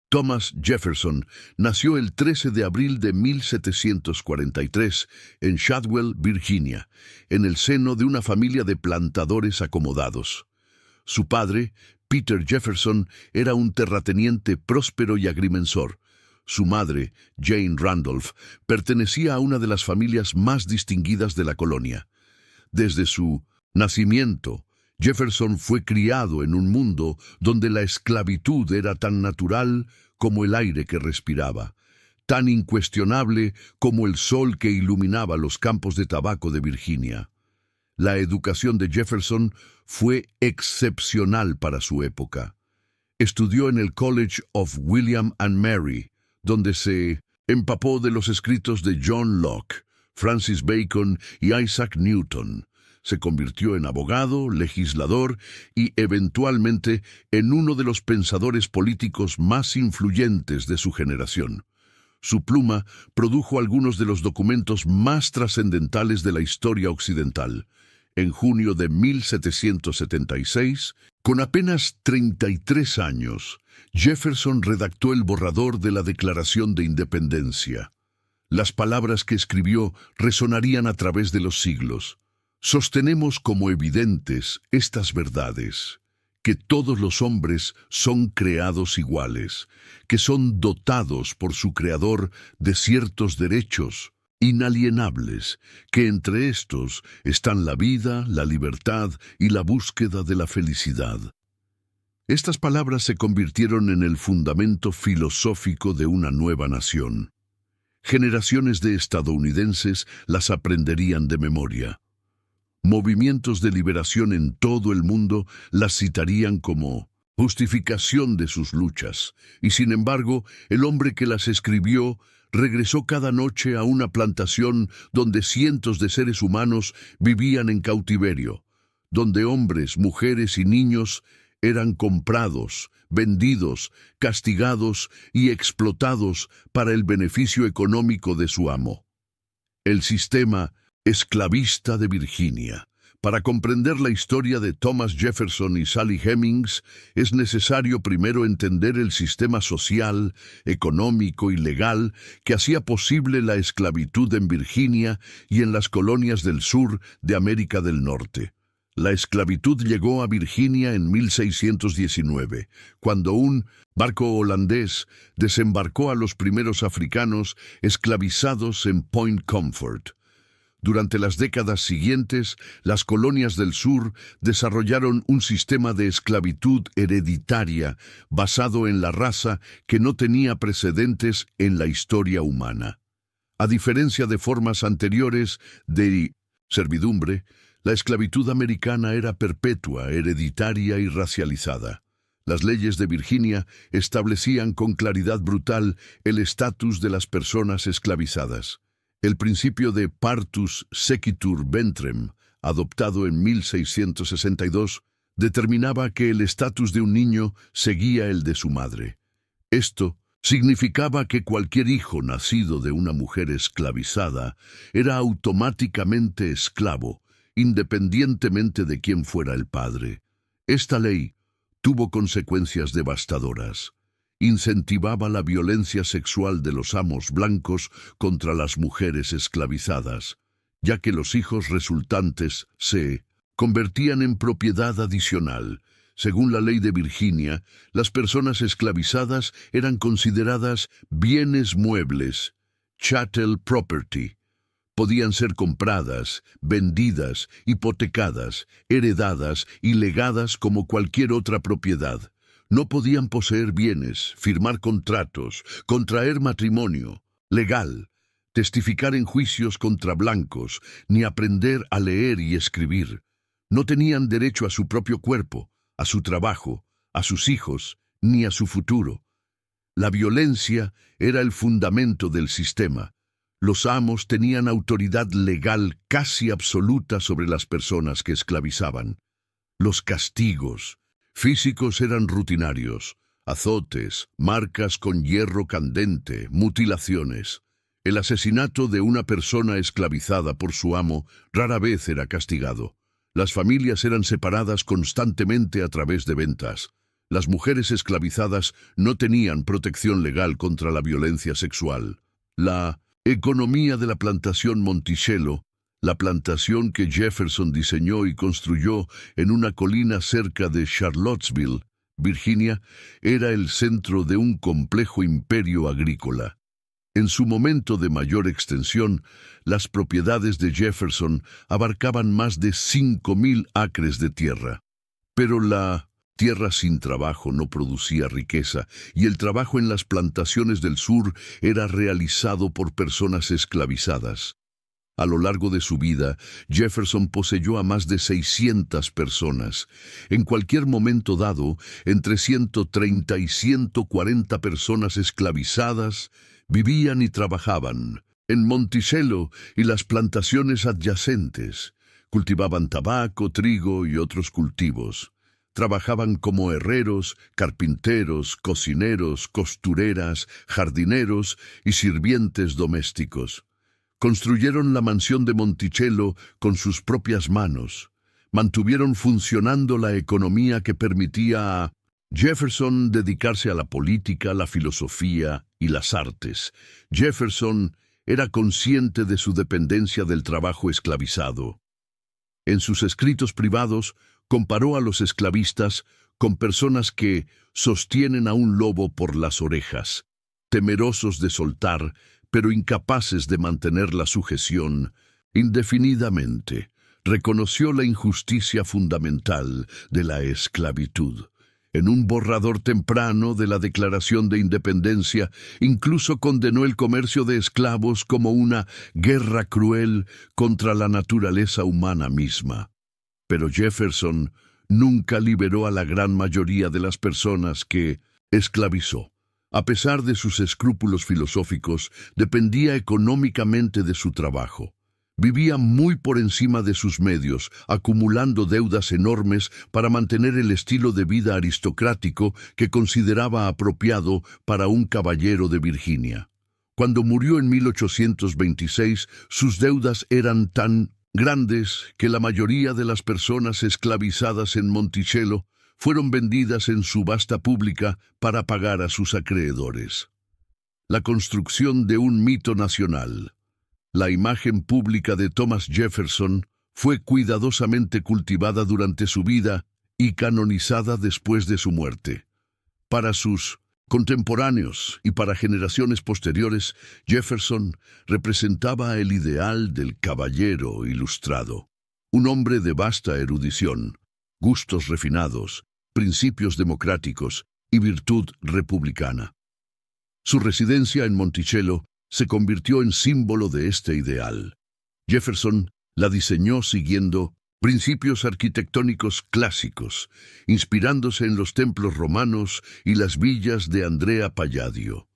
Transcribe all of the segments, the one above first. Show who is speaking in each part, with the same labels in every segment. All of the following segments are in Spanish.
Speaker 1: Thomas Jefferson nació el 13 de abril de 1743 en Shadwell, Virginia, en el seno de una familia de plantadores acomodados. Su padre, Peter Jefferson, era un terrateniente próspero y agrimensor. Su madre, Jane Randolph, pertenecía a una de las familias más distinguidas de la colonia. Desde su nacimiento, Jefferson fue criado en un mundo donde la esclavitud era tan natural como el aire que respiraba, tan incuestionable como el sol que iluminaba los campos de tabaco de Virginia. La educación de Jefferson fue excepcional para su época. Estudió en el College of William and Mary, donde se empapó de los escritos de John Locke, Francis Bacon y Isaac Newton. Se convirtió en abogado, legislador y, eventualmente, en uno de los pensadores políticos más influyentes de su generación. Su pluma produjo algunos de los documentos más trascendentales de la historia occidental. En junio de 1776, con apenas 33 años, Jefferson redactó el borrador de la Declaración de Independencia. Las palabras que escribió resonarían a través de los siglos. Sostenemos como evidentes estas verdades, que todos los hombres son creados iguales, que son dotados por su Creador de ciertos derechos inalienables, que entre estos están la vida, la libertad y la búsqueda de la felicidad. Estas palabras se convirtieron en el fundamento filosófico de una nueva nación. Generaciones de estadounidenses las aprenderían de memoria. Movimientos de liberación en todo el mundo las citarían como justificación de sus luchas, y sin embargo, el hombre que las escribió regresó cada noche a una plantación donde cientos de seres humanos vivían en cautiverio, donde hombres, mujeres y niños eran comprados, vendidos, castigados y explotados para el beneficio económico de su amo. El sistema esclavista de Virginia. Para comprender la historia de Thomas Jefferson y Sally Hemings, es necesario primero entender el sistema social, económico y legal que hacía posible la esclavitud en Virginia y en las colonias del sur de América del Norte. La esclavitud llegó a Virginia en 1619, cuando un barco holandés desembarcó a los primeros africanos esclavizados en Point Comfort. Durante las décadas siguientes, las colonias del sur desarrollaron un sistema de esclavitud hereditaria basado en la raza que no tenía precedentes en la historia humana. A diferencia de formas anteriores de servidumbre, la esclavitud americana era perpetua, hereditaria y racializada. Las leyes de Virginia establecían con claridad brutal el estatus de las personas esclavizadas. El principio de partus sequitur ventrem, adoptado en 1662, determinaba que el estatus de un niño seguía el de su madre. Esto significaba que cualquier hijo nacido de una mujer esclavizada era automáticamente esclavo, independientemente de quién fuera el padre. Esta ley tuvo consecuencias devastadoras. Incentivaba la violencia sexual de los amos blancos contra las mujeres esclavizadas, ya que los hijos resultantes se convertían en propiedad adicional. Según la ley de Virginia, las personas esclavizadas eran consideradas bienes muebles, chattel property. Podían ser compradas, vendidas, hipotecadas, heredadas y legadas como cualquier otra propiedad. No podían poseer bienes, firmar contratos, contraer matrimonio legal, testificar en juicios contra blancos, ni aprender a leer y escribir. No tenían derecho a su propio cuerpo, a su trabajo, a sus hijos, ni a su futuro. La violencia era el fundamento del sistema. Los amos tenían autoridad legal casi absoluta sobre las personas que esclavizaban. Los castigos físicos eran rutinarios: azotes, marcas con hierro candente, mutilaciones. El asesinato de una persona esclavizada por su amo rara vez era castigado. Las familias eran separadas constantemente a través de ventas. Las mujeres esclavizadas no tenían protección legal contra la violencia sexual. La economía de la plantación Monticello, la plantación que Jefferson diseñó y construyó en una colina cerca de Charlottesville, Virginia, era el centro de un complejo imperio agrícola. En su momento de mayor extensión, las propiedades de Jefferson abarcaban más de 5.000 acres de tierra. Pero la tierra sin trabajo no producía riqueza, y el trabajo en las plantaciones del sur era realizado por personas esclavizadas. A lo largo de su vida, Jefferson poseyó a más de 600 personas. En cualquier momento dado, entre 130 y 140 personas esclavizadas vivían y trabajaban en Monticello y las plantaciones adyacentes. Cultivaban tabaco, trigo y otros cultivos. Trabajaban como herreros, carpinteros, cocineros, costureras, jardineros y sirvientes domésticos. Construyeron la mansión de Monticello con sus propias manos. Mantuvieron funcionando la economía que permitía a Jefferson dedicarse a la política, la filosofía y las artes. Jefferson era consciente de su dependencia del trabajo esclavizado. En sus escritos privados, comparó a los esclavistas con personas que sostienen a un lobo por las orejas, temerosos de soltar, pero incapaces de mantener la sujeción indefinidamente. Reconoció la injusticia fundamental de la esclavitud. En un borrador temprano de la Declaración de Independencia, incluso condenó el comercio de esclavos como una guerra cruel contra la naturaleza humana misma. Pero Jefferson nunca liberó a la gran mayoría de las personas que esclavizó. A pesar de sus escrúpulos filosóficos, dependía económicamente de su trabajo. Vivía muy por encima de sus medios, acumulando deudas enormes para mantener el estilo de vida aristocrático que consideraba apropiado para un caballero de Virginia. Cuando murió en 1826, sus deudas eran tan grandes que la mayoría de las personas esclavizadas en Monticello fueron vendidas en subasta pública para pagar a sus acreedores. La construcción de un mito nacional. La imagen pública de Thomas Jefferson fue cuidadosamente cultivada durante su vida y canonizada después de su muerte. Para sus contemporáneos y para generaciones posteriores, Jefferson representaba el ideal del caballero ilustrado, un hombre de vasta erudición, gustos refinados, principios democráticos y virtud republicana. Su residencia en Monticello se convirtió en símbolo de este ideal. Jefferson la diseñó siguiendo principios arquitectónicos clásicos, inspirándose en los templos romanos y las villas de Andrea Palladio.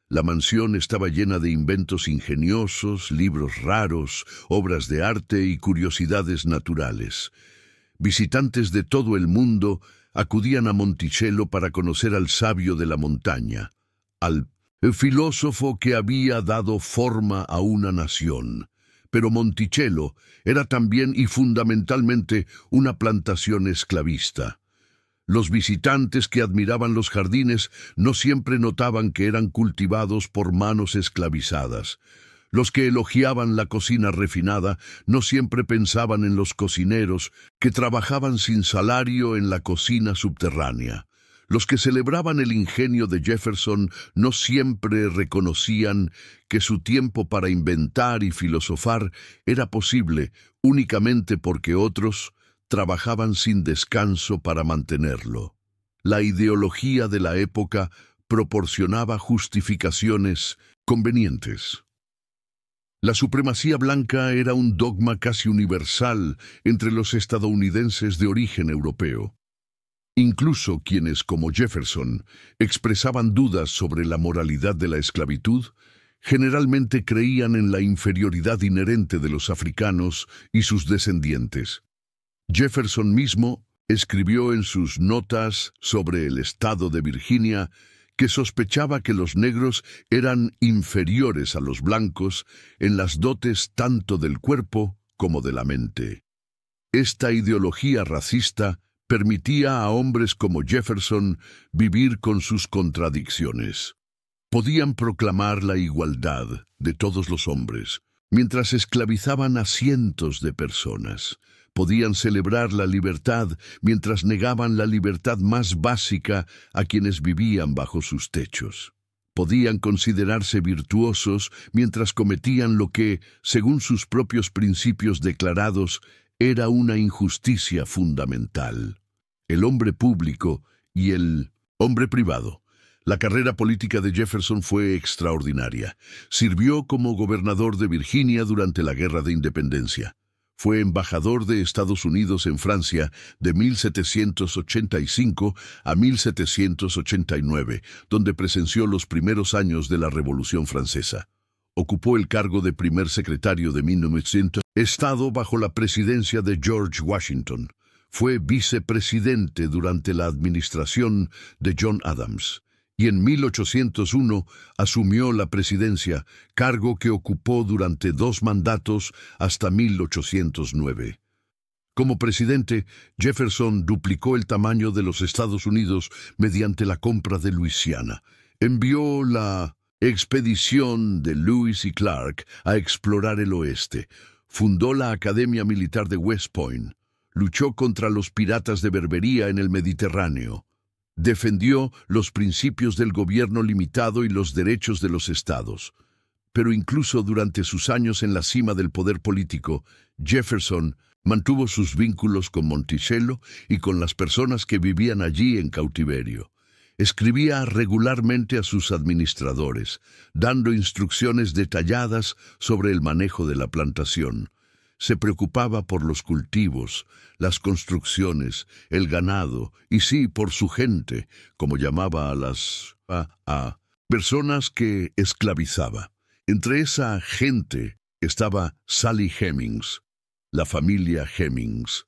Speaker 1: La mansión estaba llena de inventos ingeniosos, libros raros, obras de arte y curiosidades naturales. Visitantes de todo el mundo acudían a Monticello para conocer al sabio de la montaña, al filósofo que había dado forma a una nación. Pero Monticello era también y fundamentalmente una plantación esclavista. Los visitantes que admiraban los jardines no siempre notaban que eran cultivados por manos esclavizadas. Los que elogiaban la cocina refinada no siempre pensaban en los cocineros que trabajaban sin salario en la cocina subterránea. Los que celebraban el ingenio de Jefferson no siempre reconocían que su tiempo para inventar y filosofar era posible únicamente porque otros trabajaban sin descanso para mantenerlo. La ideología de la época proporcionaba justificaciones convenientes. La supremacía blanca era un dogma casi universal entre los estadounidenses de origen europeo. Incluso quienes, como Jefferson, expresaban dudas sobre la moralidad de la esclavitud, generalmente creían en la inferioridad inherente de los africanos y sus descendientes. Jefferson mismo escribió en sus notas sobre el estado de Virginia que sospechaba que los negros eran inferiores a los blancos en las dotes tanto del cuerpo como de la mente. Esta ideología racista permitía a hombres como Jefferson vivir con sus contradicciones. Podían proclamar la igualdad de todos los hombres, mientras esclavizaban a cientos de personas. Podían celebrar la libertad mientras negaban la libertad más básica a quienes vivían bajo sus techos. Podían considerarse virtuosos mientras cometían lo que, según sus propios principios declarados, era una injusticia fundamental. El hombre público y el hombre privado. La carrera política de Jefferson fue extraordinaria. Sirvió como gobernador de Virginia durante la Guerra de Independencia. Fue embajador de Estados Unidos en Francia de 1785 a 1789, donde presenció los primeros años de la Revolución Francesa. Ocupó el cargo de primer secretario de 1900, estado bajo la presidencia de George Washington. Fue vicepresidente durante la administración de John Adams. Y en 1801 asumió la presidencia, cargo que ocupó durante 2 mandatos hasta 1809. Como presidente, Jefferson duplicó el tamaño de los Estados Unidos mediante la compra de Luisiana. Envió la expedición de Lewis y Clark a explorar el oeste. Fundó la Academia Militar de West Point. Luchó contra los piratas de Berbería en el Mediterráneo. Defendió los principios del gobierno limitado y los derechos de los estados. Pero incluso durante sus años en la cima del poder político, Jefferson mantuvo sus vínculos con Monticello y con las personas que vivían allí en cautiverio. Escribía regularmente a sus administradores, dando instrucciones detalladas sobre el manejo de la plantación. Se preocupaba por los cultivos, las construcciones, el ganado y sí, por su gente, como llamaba a las personas que esclavizaba. Entre esa gente estaba Sally Hemings, la familia Hemings.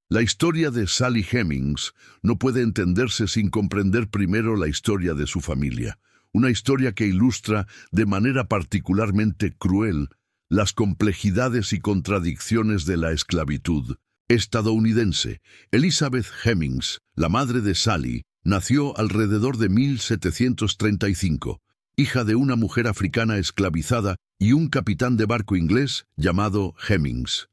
Speaker 1: La historia de Sally Hemings no puede entenderse sin comprender primero la historia de su familia, una historia que ilustra de manera particularmente cruel las complejidades y contradicciones de la esclavitud estadounidense. Elizabeth Hemings, la madre de Sally, nació alrededor de 1735, hija de una mujer africana esclavizada y un capitán de barco inglés llamado Hemings.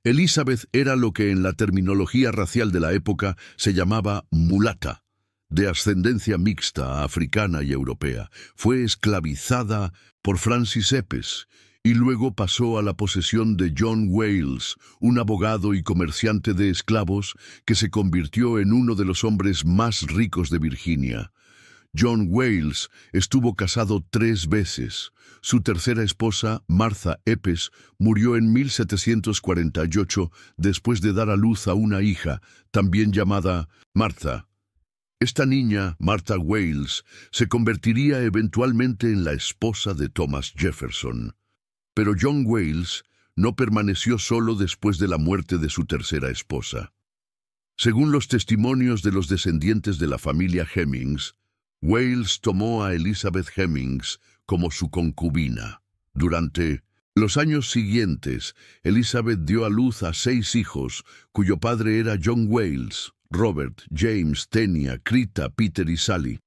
Speaker 1: Elizabeth era lo que en la terminología racial de la época se llamaba mulata, de ascendencia mixta africana y europea. Fue esclavizada por Francis Epes, y luego pasó a la posesión de John Wales, un abogado y comerciante de esclavos que se convirtió en uno de los hombres más ricos de Virginia. John Wales estuvo casado 3 veces. Su tercera esposa, Martha Epes, murió en 1748 después de dar a luz a una hija, también llamada Martha. Esta niña, Martha Wales, se convertiría eventualmente en la esposa de Thomas Jefferson. Pero John Wales no permaneció solo después de la muerte de su tercera esposa. Según los testimonios de los descendientes de la familia Hemings, Wales tomó a Elizabeth Hemings como su concubina. Durante los años siguientes, Elizabeth dio a luz a 6 hijos, cuyo padre era John Wales, Robert, James, Tenia, Crita, Peter y Sally.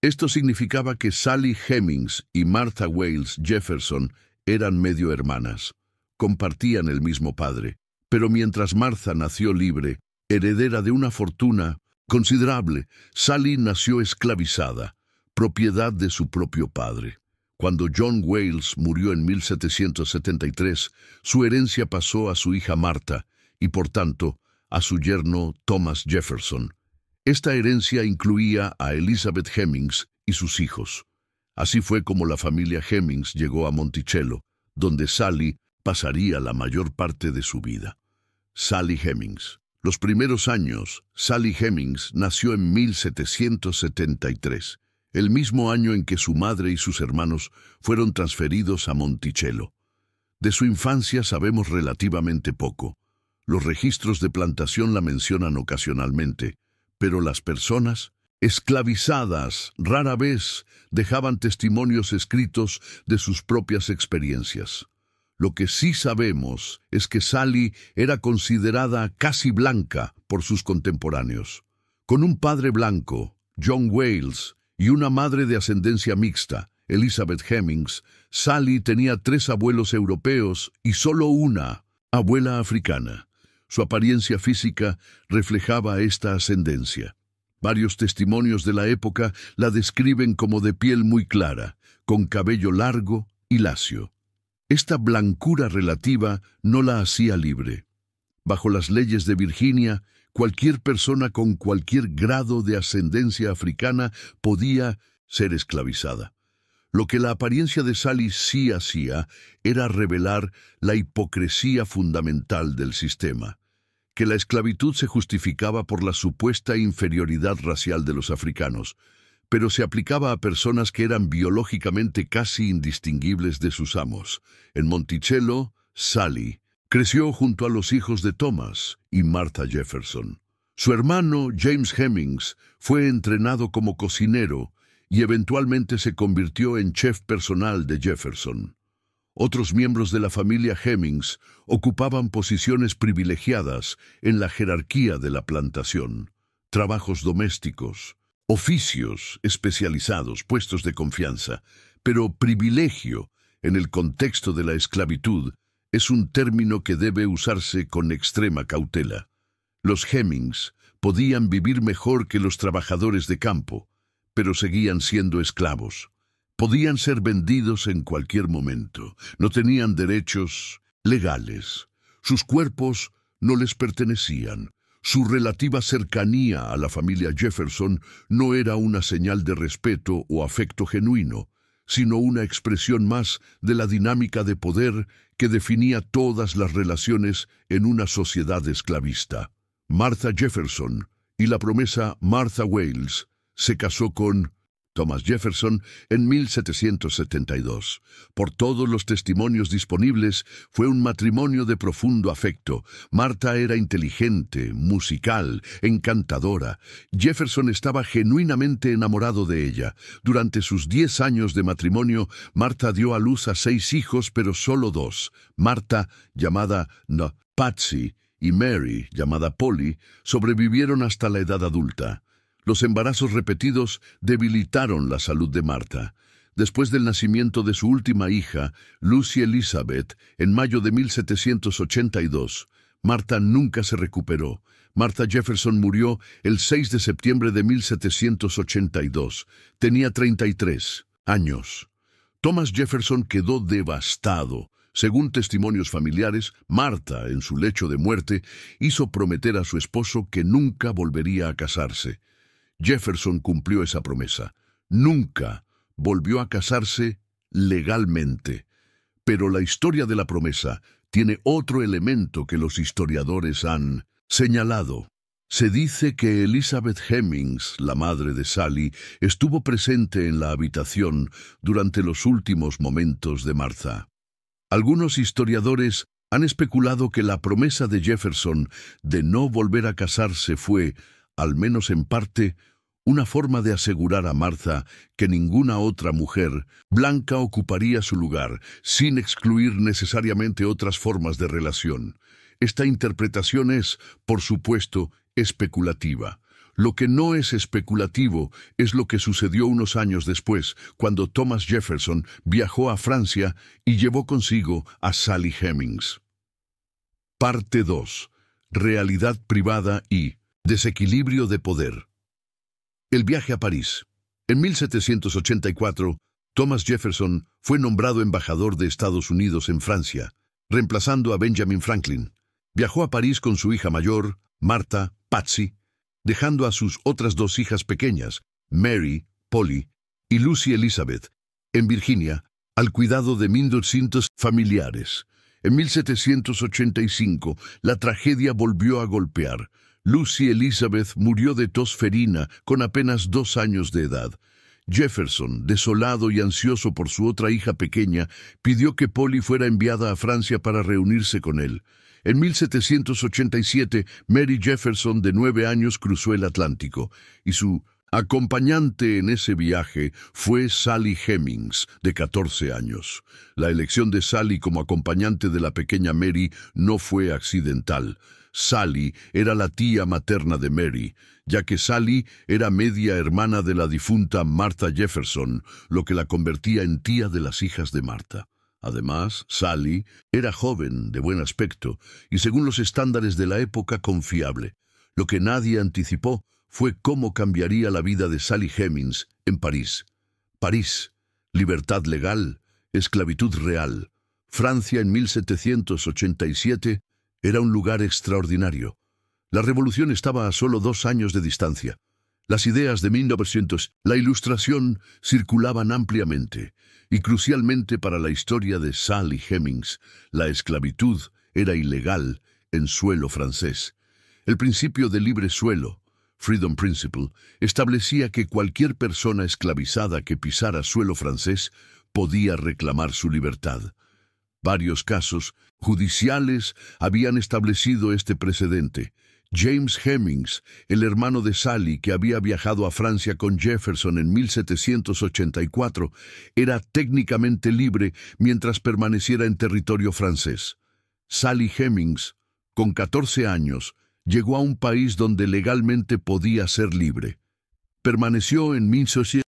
Speaker 1: Esto significaba que Sally Hemings y Martha Wales Jefferson eran medio hermanas. Compartían el mismo padre, pero mientras Martha nació libre, heredera de una fortuna considerable, Sally nació esclavizada, propiedad de su propio padre. Cuando John Wales murió en 1773, su herencia pasó a su hija Martha y, por tanto, a su yerno Thomas Jefferson. Esta herencia incluía a Elizabeth Hemings y sus hijos. Así fue como la familia Hemings llegó a Monticello, donde Sally pasaría la mayor parte de su vida. Sally Hemings. Los primeros años, Sally Hemings nació en 1773, el mismo año en que su madre y sus hermanos fueron transferidos a Monticello. De su infancia sabemos relativamente poco. Los registros de plantación la mencionan ocasionalmente, pero las personas esclavizadas rara vez dejaban testimonios escritos de sus propias experiencias. Lo que sí sabemos es que Sally era considerada casi blanca por sus contemporáneos. Con un padre blanco, John Wales, y una madre de ascendencia mixta, Elizabeth Hemings, Sally tenía 3 abuelos europeos y solo una abuela africana. Su apariencia física reflejaba esta ascendencia. Varios testimonios de la época la describen como de piel muy clara, con cabello largo y lacio. Esta blancura relativa no la hacía libre. Bajo las leyes de Virginia, cualquier persona con cualquier grado de ascendencia africana podía ser esclavizada. Lo que la apariencia de Sally sí hacía era revelar la hipocresía fundamental del sistema, que la esclavitud se justificaba por la supuesta inferioridad racial de los africanos, pero se aplicaba a personas que eran biológicamente casi indistinguibles de sus amos. En Monticello, Sally creció junto a los hijos de Thomas y Martha Jefferson. Su hermano, James Hemings, fue entrenado como cocinero y eventualmente se convirtió en chef personal de Jefferson. Otros miembros de la familia Hemings ocupaban posiciones privilegiadas en la jerarquía de la plantación, trabajos domésticos, oficios especializados, puestos de confianza, pero privilegio, en el contexto de la esclavitud, es un término que debe usarse con extrema cautela. Los Hemings podían vivir mejor que los trabajadores de campo, pero seguían siendo esclavos. Podían ser vendidos en cualquier momento. No tenían derechos legales. Sus cuerpos no les pertenecían. Su relativa cercanía a la familia Jefferson no era una señal de respeto o afecto genuino, sino una expresión más de la dinámica de poder que definía todas las relaciones en una sociedad esclavista. Martha Jefferson y la promesa Martha Wales se casó con Thomas Jefferson en 1772. Por todos los testimonios disponibles, fue un matrimonio de profundo afecto. Martha era inteligente, musical, encantadora. Jefferson estaba genuinamente enamorado de ella. Durante sus 10 años de matrimonio, Martha dio a luz a 6 hijos, pero solo 2. Martha, llamada Patsy, y Mary, llamada Polly, sobrevivieron hasta la edad adulta. Los embarazos repetidos debilitaron la salud de Martha. Después del nacimiento de su última hija, Lucy Elizabeth, en mayo de 1782, Martha nunca se recuperó. Martha Jefferson murió el 6 de septiembre de 1782. Tenía 33 años. Thomas Jefferson quedó devastado. Según testimonios familiares, Martha, en su lecho de muerte, hizo prometer a su esposo que nunca volvería a casarse. Jefferson cumplió esa promesa. Nunca volvió a casarse legalmente. Pero la historia de la promesa tiene otro elemento que los historiadores han señalado. Se dice que Elizabeth Hemings, la madre de Sally, estuvo presente en la habitación durante los últimos momentos de Martha. Algunos historiadores han especulado que la promesa de Jefferson de no volver a casarse fue, al menos en parte, una forma de asegurar a Martha que ninguna otra mujer blanca ocuparía su lugar, sin excluir necesariamente otras formas de relación. Esta interpretación es, por supuesto, especulativa. Lo que no es especulativo es lo que sucedió unos años después, cuando Thomas Jefferson viajó a Francia y llevó consigo a Sally Hemings. Parte 2. Realidad privada y desequilibrio de poder. El viaje a París. En 1784, Thomas Jefferson fue nombrado embajador de Estados Unidos en Francia, reemplazando a Benjamin Franklin. Viajó a París con su hija mayor, Martha, Patsy, dejando a sus otras 2 hijas pequeñas, Mary, Polly y Lucy Elizabeth, en Virginia, al cuidado de 1.200 familiares. En 1785, la tragedia volvió a golpear. Lucy Elizabeth murió de tos ferina con apenas 2 años de edad. Jefferson, desolado y ansioso por su otra hija pequeña, pidió que Polly fuera enviada a Francia para reunirse con él. En 1787, Mary Jefferson, de 9 años, cruzó el Atlántico, y su Acompañante en ese viaje fue Sally Hemings, de 14 años. La elección de Sally como acompañante de la pequeña Mary no fue accidental. Sally era la tía materna de Mary, ya que Sally era media hermana de la difunta Martha Jefferson, lo que la convertía en tía de las hijas de Martha. Además, Sally era joven, de buen aspecto, y según los estándares de la época, confiable. Lo que nadie anticipó fue cómo cambiaría la vida de Sally Hemings en París. París, libertad legal, esclavitud real. Francia en 1787 era un lugar extraordinario. La revolución estaba a solo 2 años de distancia. Las ideas de 1900, la Ilustración, circulaban ampliamente, y crucialmente para la historia de Sally Hemings, la esclavitud era ilegal en suelo francés. El principio de libre suelo, Freedom Principle, establecía que cualquier persona esclavizada que pisara suelo francés podía reclamar su libertad. Varios casos judiciales habían establecido este precedente. James Hemings, el hermano de Sally que había viajado a Francia con Jefferson en 1784, era técnicamente libre mientras permaneciera en territorio francés. Sally Hemings, con 14 años, llegó a un país donde legalmente podía ser libre. Permaneció en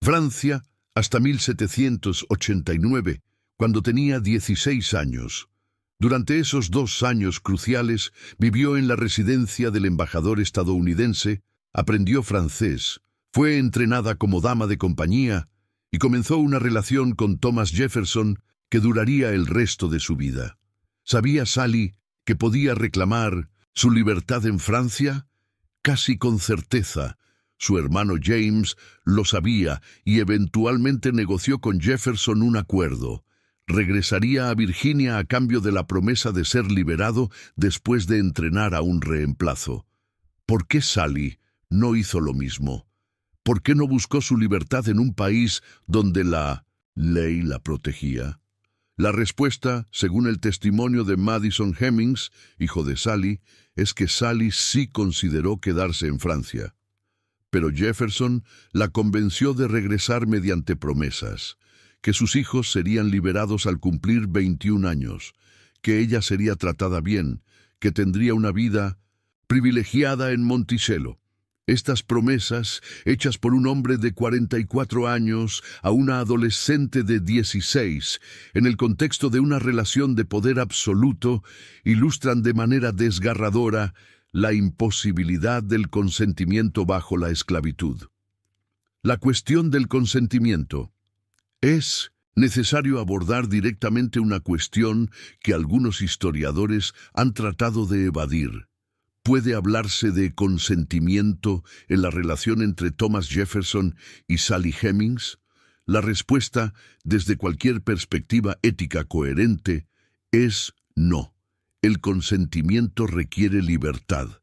Speaker 1: Francia hasta 1789, cuando tenía 16 años. Durante esos 2 años cruciales, vivió en la residencia del embajador estadounidense, aprendió francés, fue entrenada como dama de compañía y comenzó una relación con Thomas Jefferson que duraría el resto de su vida. ¿Sabía Sally que podía reclamar su libertad en Francia? Casi con certeza. Su hermano James lo sabía y eventualmente negoció con Jefferson un acuerdo. Regresaría a Virginia a cambio de la promesa de ser liberado después de entrenar a un reemplazo. ¿Por qué Sally no hizo lo mismo? ¿Por qué no buscó su libertad en un país donde la ley la protegía? La respuesta, según el testimonio de Madison Hemings, hijo de Sally, es que Sally sí consideró quedarse en Francia. Pero Jefferson la convenció de regresar mediante promesas, que sus hijos serían liberados al cumplir 21 años, que ella sería tratada bien, que tendría una vida privilegiada en Monticello. Estas promesas, hechas por un hombre de 44 años a una adolescente de 16, en el contexto de una relación de poder absoluto, ilustran de manera desgarradora la imposibilidad del consentimiento bajo la esclavitud. La cuestión del consentimiento. Es necesario abordar directamente una cuestión que algunos historiadores han tratado de evadir. ¿Puede hablarse de consentimiento en la relación entre Thomas Jefferson y Sally Hemings? La respuesta, desde cualquier perspectiva ética coherente, es no. El consentimiento requiere libertad,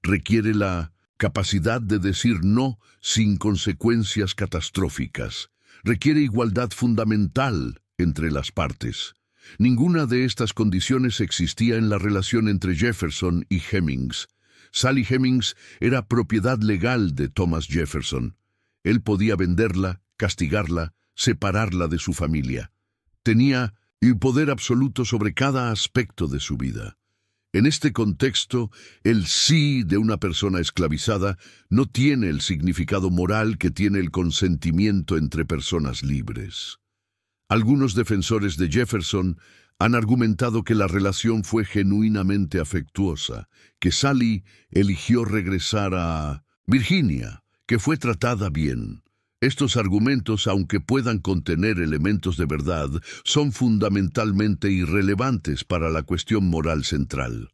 Speaker 1: requiere la capacidad de decir no sin consecuencias catastróficas, requiere igualdad fundamental entre las partes. Ninguna de estas condiciones existía en la relación entre Jefferson y Hemings. Sally Hemings era propiedad legal de Thomas Jefferson. Él podía venderla, castigarla, separarla de su familia. Tenía el poder absoluto sobre cada aspecto de su vida. En este contexto, el sí de una persona esclavizada no tiene el significado moral que tiene el consentimiento entre personas libres. Algunos defensores de Jefferson han argumentado que la relación fue genuinamente afectuosa, que Sally eligió regresar a Virginia, que fue tratada bien. Estos argumentos, aunque puedan contener elementos de verdad, son fundamentalmente irrelevantes para la cuestión moral central.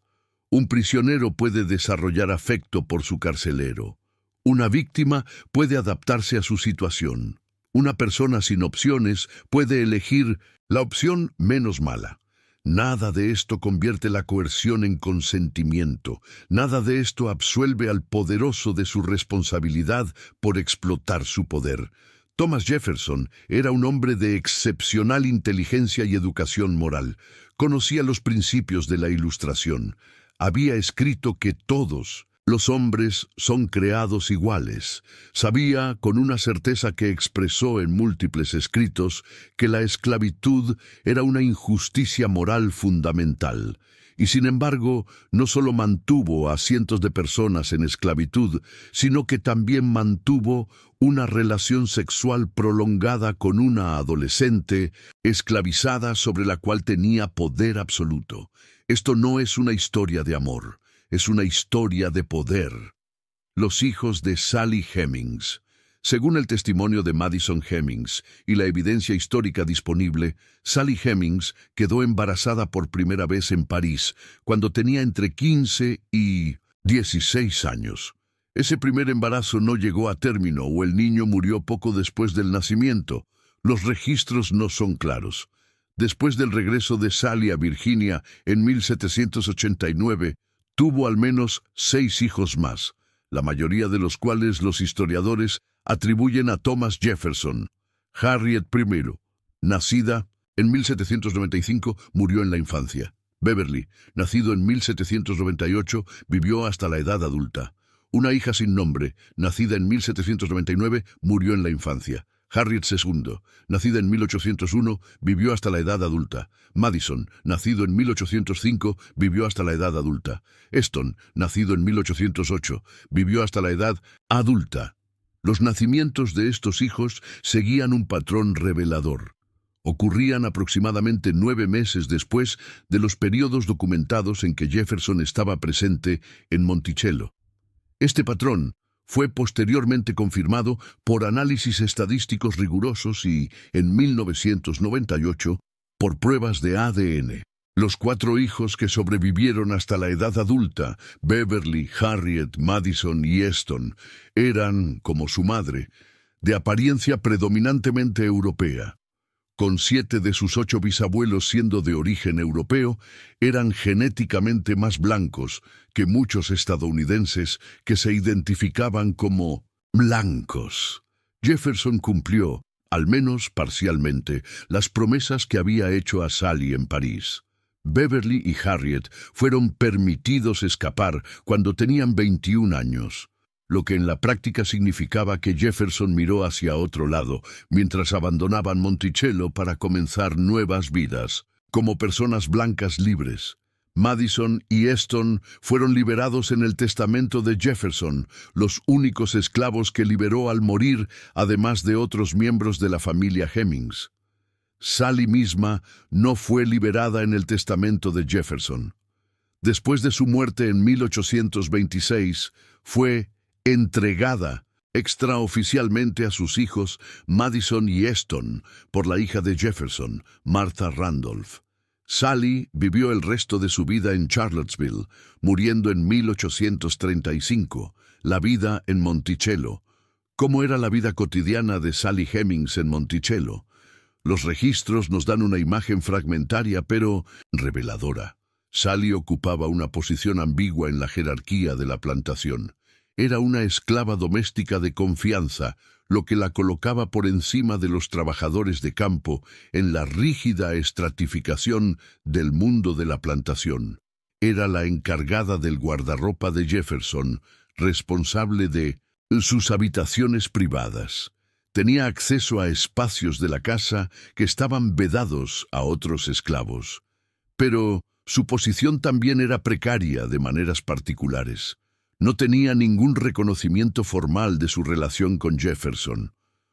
Speaker 1: Un prisionero puede desarrollar afecto por su carcelero. Una víctima puede adaptarse a su situación. Una persona sin opciones puede elegir la opción menos mala. Nada de esto convierte la coerción en consentimiento. Nada de esto absuelve al poderoso de su responsabilidad por explotar su poder. Thomas Jefferson era un hombre de excepcional inteligencia y educación moral. Conocía los principios de la Ilustración. Había escrito que todos Los hombres son creados iguales. Sabía con una certeza que expresó en múltiples escritos que la esclavitud era una injusticia moral fundamental. Y sin embargo, no solo mantuvo a cientos de personas en esclavitud, sino que también mantuvo una relación sexual prolongada con una adolescente esclavizada sobre la cual tenía poder absoluto. Esto no es una historia de amor. Es una historia de poder. Los hijos de Sally Hemings. Según el testimonio de Madison Hemings y la evidencia histórica disponible, Sally Hemings quedó embarazada por primera vez en París cuando tenía entre 15 y 16 años. Ese primer embarazo no llegó a término o el niño murió poco después del nacimiento. Los registros no son claros. Después del regreso de Sally a Virginia en 1789, tuvo al menos 6 hijos más, la mayoría de los cuales los historiadores atribuyen a Thomas Jefferson. Harriet I, nacida en 1795, murió en la infancia. Beverly, nacido en 1798, vivió hasta la edad adulta. Una hija sin nombre, nacida en 1799, murió en la infancia. Harriet II, nacida en 1801, vivió hasta la edad adulta. Madison, nacido en 1805, vivió hasta la edad adulta. Eston, nacido en 1808, vivió hasta la edad adulta. Los nacimientos de estos hijos seguían un patrón revelador. Ocurrían aproximadamente 9 meses después de los periodos documentados en que Jefferson estaba presente en Monticello. Este patrón fue posteriormente confirmado por análisis estadísticos rigurosos y, en 1998, por pruebas de ADN. Los 4 hijos que sobrevivieron hasta la edad adulta, Beverly, Harriet, Madison y Eston, eran, como su madre, de apariencia predominantemente europea. Con 7 de sus 8 bisabuelos siendo de origen europeo, eran genéticamente más blancos que muchos estadounidenses que se identificaban como blancos. Jefferson cumplió, al menos parcialmente, las promesas que había hecho a Sally en París. Beverly y Harriet fueron permitidos escapar cuando tenían 21 años. Lo que en la práctica significaba que Jefferson miró hacia otro lado, mientras abandonaban Monticello para comenzar nuevas vidas, como personas blancas libres. Madison y Eston fueron liberados en el testamento de Jefferson, los únicos esclavos que liberó al morir, además de otros miembros de la familia Hemings. Sally misma no fue liberada en el testamento de Jefferson. Después de su muerte en 1826, fue entregada extraoficialmente a sus hijos Madison y Eston por la hija de Jefferson, Martha Randolph. Sally vivió el resto de su vida en Charlottesville, muriendo en 1835, la vida en Monticello. ¿Cómo era la vida cotidiana de Sally Hemings en Monticello? Los registros nos dan una imagen fragmentaria pero reveladora. Sally ocupaba una posición ambigua en la jerarquía de la plantación. Era una esclava doméstica de confianza, lo que la colocaba por encima de los trabajadores de campo en la rígida estratificación del mundo de la plantación. Era la encargada del guardarropa de Jefferson, responsable de sus habitaciones privadas. Tenía acceso a espacios de la casa que estaban vedados a otros esclavos. Pero su posición también era precaria de maneras particulares. No tenía ningún reconocimiento formal de su relación con Jefferson.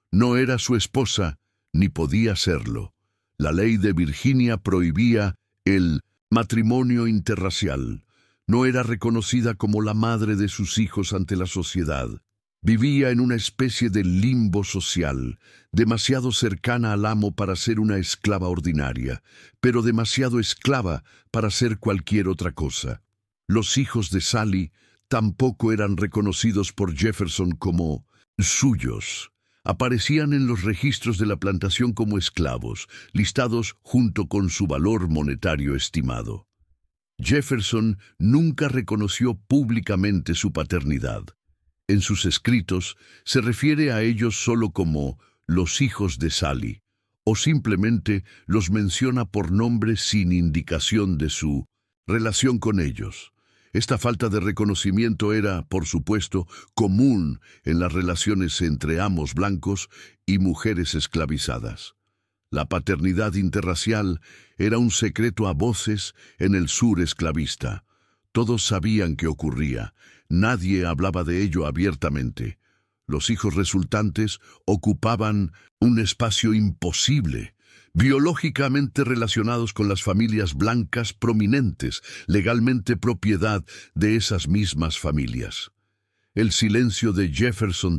Speaker 1: No era su esposa, ni podía serlo. La ley de Virginia prohibía el matrimonio interracial. No era reconocida como la madre de sus hijos ante la sociedad. Vivía en una especie de limbo social, demasiado cercana al amo para ser una esclava ordinaria, pero demasiado esclava para ser cualquier otra cosa. Los hijos de Sally tampoco eran reconocidos por Jefferson como suyos. Aparecían en los registros de la plantación como esclavos, listados junto con su valor monetario estimado. Jefferson nunca reconoció públicamente su paternidad. En sus escritos se refiere a ellos solo como los hijos de Sally, o simplemente los menciona por nombre sin indicación de su relación con ellos. Esta falta de reconocimiento era, por supuesto, común en las relaciones entre amos blancos y mujeres esclavizadas. La paternidad interracial era un secreto a voces en el sur esclavista. Todos sabían qué ocurría. Nadie hablaba de ello abiertamente. Los hijos resultantes ocupaban un espacio imposible, biológicamente relacionados con las familias blancas prominentes, legalmente propiedad de esas mismas familias. El silencio de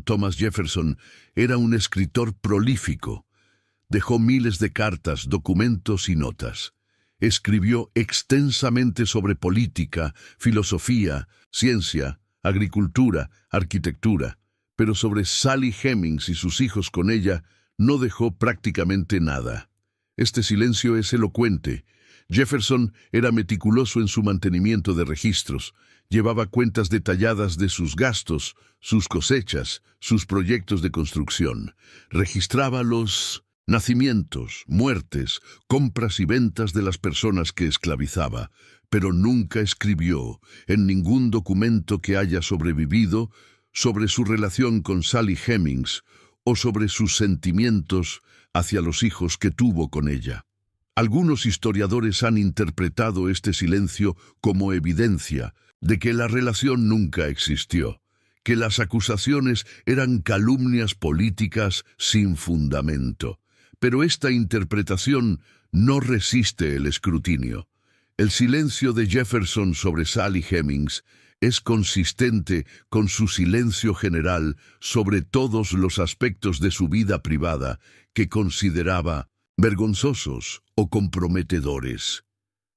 Speaker 1: Thomas Jefferson, era un escritor prolífico. Dejó miles de cartas, documentos y notas. Escribió extensamente sobre política, filosofía, ciencia, agricultura, arquitectura, pero sobre Sally Hemings y sus hijos con ella no dejó prácticamente nada. Este silencio es elocuente. Jefferson era meticuloso en su mantenimiento de registros. Llevaba cuentas detalladas de sus gastos, sus cosechas, sus proyectos de construcción. Registraba los nacimientos, muertes, compras y ventas de las personas que esclavizaba, pero nunca escribió, en ningún documento que haya sobrevivido, sobre su relación con Sally Hemings o sobre sus sentimientos hacia los hijos que tuvo con ella. Algunos historiadores han interpretado este silencio como evidencia de que la relación nunca existió, que las acusaciones eran calumnias políticas sin fundamento. Pero esta interpretación no resiste el escrutinio. El silencio de Jefferson sobre Sally Hemings es consistente con su silencio general sobre todos los aspectos de su vida privada que consideraba vergonzosos o comprometedores.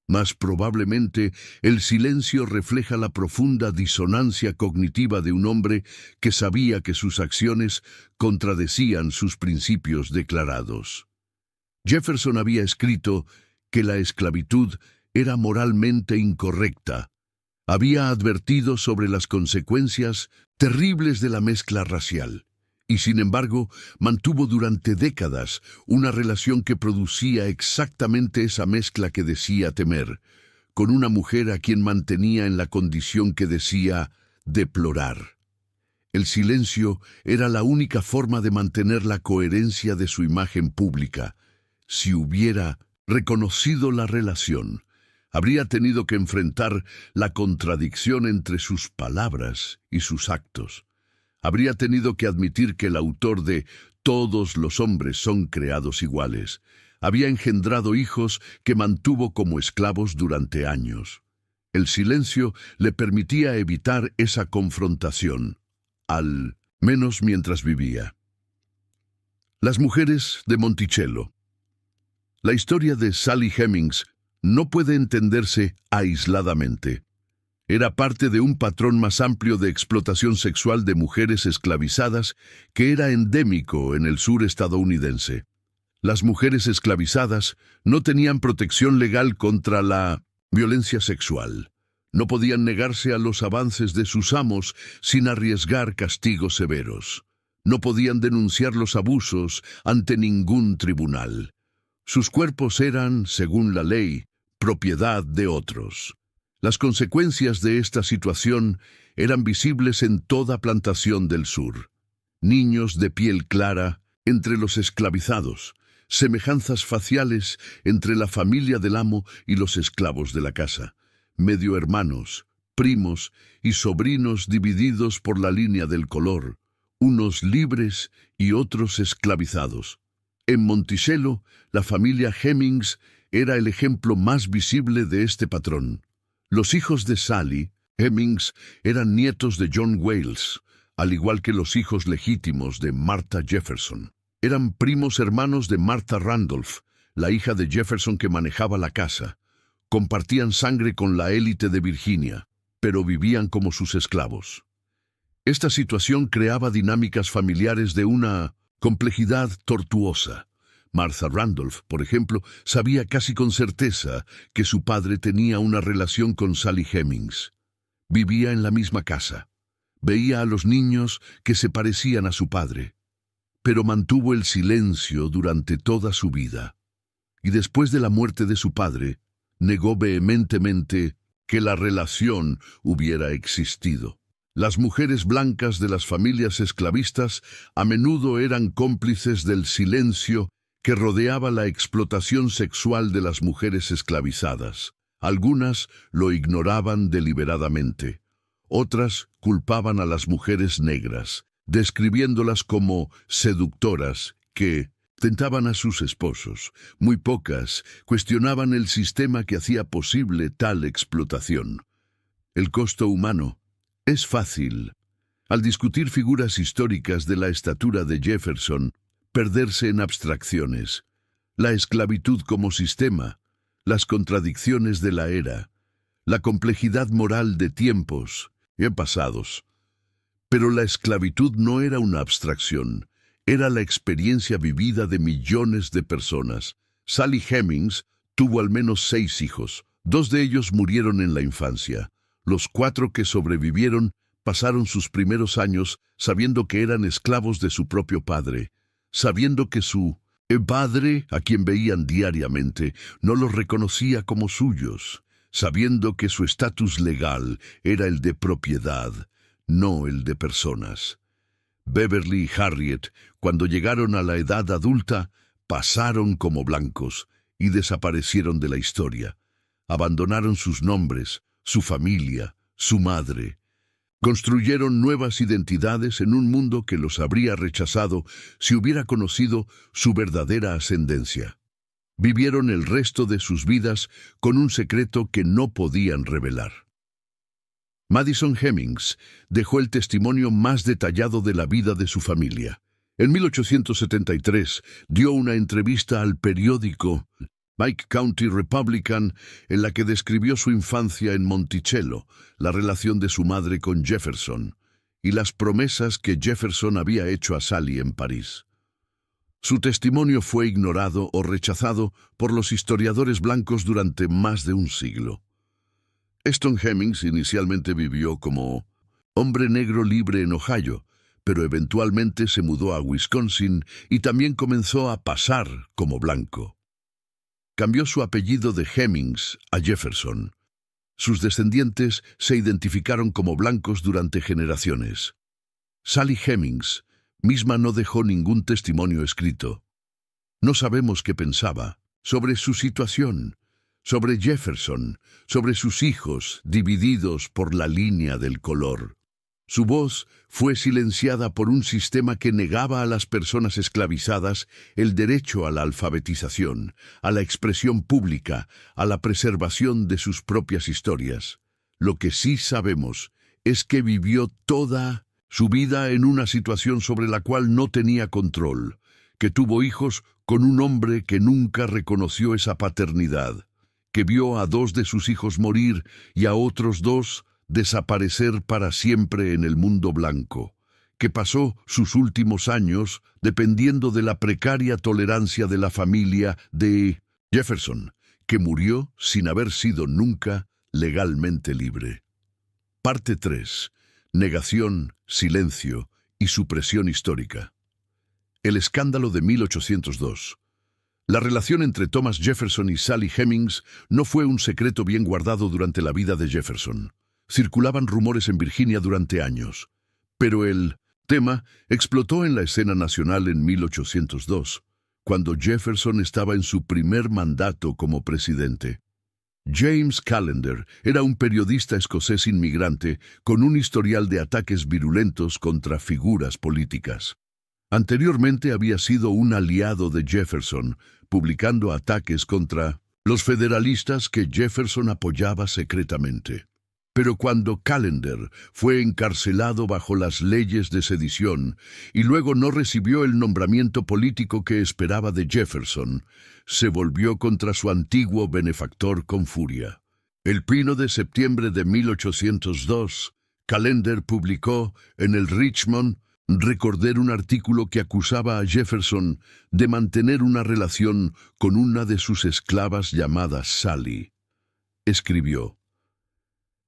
Speaker 1: Más probablemente, el silencio refleja la profunda disonancia cognitiva de un hombre que sabía que sus acciones contradecían sus principios declarados. Jefferson había escrito que la esclavitud era moralmente incorrecta. Había advertido sobre las consecuencias terribles de la mezcla racial, y sin embargo mantuvo durante décadas una relación que producía exactamente esa mezcla que decía temer, con una mujer a quien mantenía en la condición que decía deplorar. El silencio era la única forma de mantener la coherencia de su imagen pública. Si hubiera reconocido la relación, habría tenido que enfrentar la contradicción entre sus palabras y sus actos. Habría tenido que admitir que el autor de «Todos los hombres son creados iguales» había engendrado hijos que mantuvo como esclavos durante años. El silencio le permitía evitar esa confrontación, al menos mientras vivía. Las mujeres de Monticello. La historia de Sally Hemings no puede entenderse aisladamente. Era parte de un patrón más amplio de explotación sexual de mujeres esclavizadas que era endémico en el sur estadounidense. Las mujeres esclavizadas no tenían protección legal contra la violencia sexual. No podían negarse a los avances de sus amos sin arriesgar castigos severos. No podían denunciar los abusos ante ningún tribunal. Sus cuerpos eran, según la ley, propiedad de otros. Las consecuencias de esta situación eran visibles en toda plantación del sur. Niños de piel clara entre los esclavizados, semejanzas faciales entre la familia del amo y los esclavos de la casa, medio hermanos, primos y sobrinos divididos por la línea del color, unos libres y otros esclavizados. En Monticello, la familia Hemings era el ejemplo más visible de este patrón. Los hijos de Sally Hemings eran nietos de John Wales, al igual que los hijos legítimos de Martha Jefferson. Eran primos hermanos de Martha Randolph, la hija de Jefferson que manejaba la casa. Compartían sangre con la élite de Virginia, pero vivían como sus esclavos. Esta situación creaba dinámicas familiares de una complejidad tortuosa. Martha Randolph, por ejemplo, sabía casi con certeza que su padre tenía una relación con Sally Hemings. Vivía en la misma casa. Veía a los niños que se parecían a su padre, pero mantuvo el silencio durante toda su vida. Y después de la muerte de su padre, negó vehementemente que la relación hubiera existido. Las mujeres blancas de las familias esclavistas a menudo eran cómplices del silencio que rodeaba la explotación sexual de las mujeres esclavizadas. Algunas lo ignoraban deliberadamente. Otras culpaban a las mujeres negras, describiéndolas como seductoras que tentaban a sus esposos. Muy pocas cuestionaban el sistema que hacía posible tal explotación. El costo humano es fácil, al discutir figuras históricas de la estatura de Jefferson, perderse en abstracciones. La esclavitud como sistema, las contradicciones de la era, la complejidad moral de tiempos y pasados. Pero la esclavitud no era una abstracción, era la experiencia vivida de millones de personas. Sally Hemings tuvo al menos 6 hijos. 2 de ellos murieron en la infancia. Los 4 que sobrevivieron pasaron sus primeros años sabiendo que eran esclavos de su propio padre, sabiendo que su padre, a quien veían diariamente, no los reconocía como suyos, sabiendo que su estatus legal era el de propiedad, no el de personas. Beverly y Harriet, cuando llegaron a la edad adulta, pasaron como blancos y desaparecieron de la historia. Abandonaron sus nombres, su familia, su madre. Construyeron nuevas identidades en un mundo que los habría rechazado si hubiera conocido su verdadera ascendencia. Vivieron el resto de sus vidas con un secreto que no podían revelar. Madison Hemings dejó el testimonio más detallado de la vida de su familia. En 1873 dio una entrevista al periódico Pike County Republican, en la que describió su infancia en Monticello, la relación de su madre con Jefferson y las promesas que Jefferson había hecho a Sally en París. Su testimonio fue ignorado o rechazado por los historiadores blancos durante más de un siglo. Eston Hemings inicialmente vivió como hombre negro libre en Ohio, pero eventualmente se mudó a Wisconsin y también comenzó a pasar como blanco. Cambió su apellido de Hemings a Jefferson. Sus descendientes se identificaron como blancos durante generaciones. Sally Hemings misma no dejó ningún testimonio escrito. No sabemos qué pensaba sobre su situación, sobre Jefferson, sobre sus hijos divididos por la línea del color. Su voz fue silenciada por un sistema que negaba a las personas esclavizadas el derecho a la alfabetización, a la expresión pública, a la preservación de sus propias historias. Lo que sí sabemos es que vivió toda su vida en una situación sobre la cual no tenía control, que tuvo hijos con un hombre que nunca reconoció esa paternidad, que vio a 2 de sus hijos morir y a otros 2 desaparecer para siempre en el mundo blanco, que pasó sus últimos años dependiendo de la precaria tolerancia de la familia de Jefferson, que murió sin haber sido nunca legalmente libre. Parte 3. Negación, silencio y supresión histórica. El escándalo de 1802. La relación entre Thomas Jefferson y Sally Hemings no fue un secreto bien guardado durante la vida de Jefferson. Circulaban rumores en Virginia durante años, pero el tema explotó en la escena nacional en 1802, cuando Jefferson estaba en su primer mandato como presidente. James Callender era un periodista escocés inmigrante con un historial de ataques virulentos contra figuras políticas. Anteriormente había sido un aliado de Jefferson, publicando ataques contra los federalistas que Jefferson apoyaba secretamente. Pero cuando Callender fue encarcelado bajo las leyes de sedición y luego no recibió el nombramiento político que esperaba de Jefferson, se volvió contra su antiguo benefactor con furia. El 1 de septiembre de 1802, Callender publicó en el Richmond Recorder un artículo que acusaba a Jefferson de mantener una relación con una de sus esclavas llamada Sally. Escribió: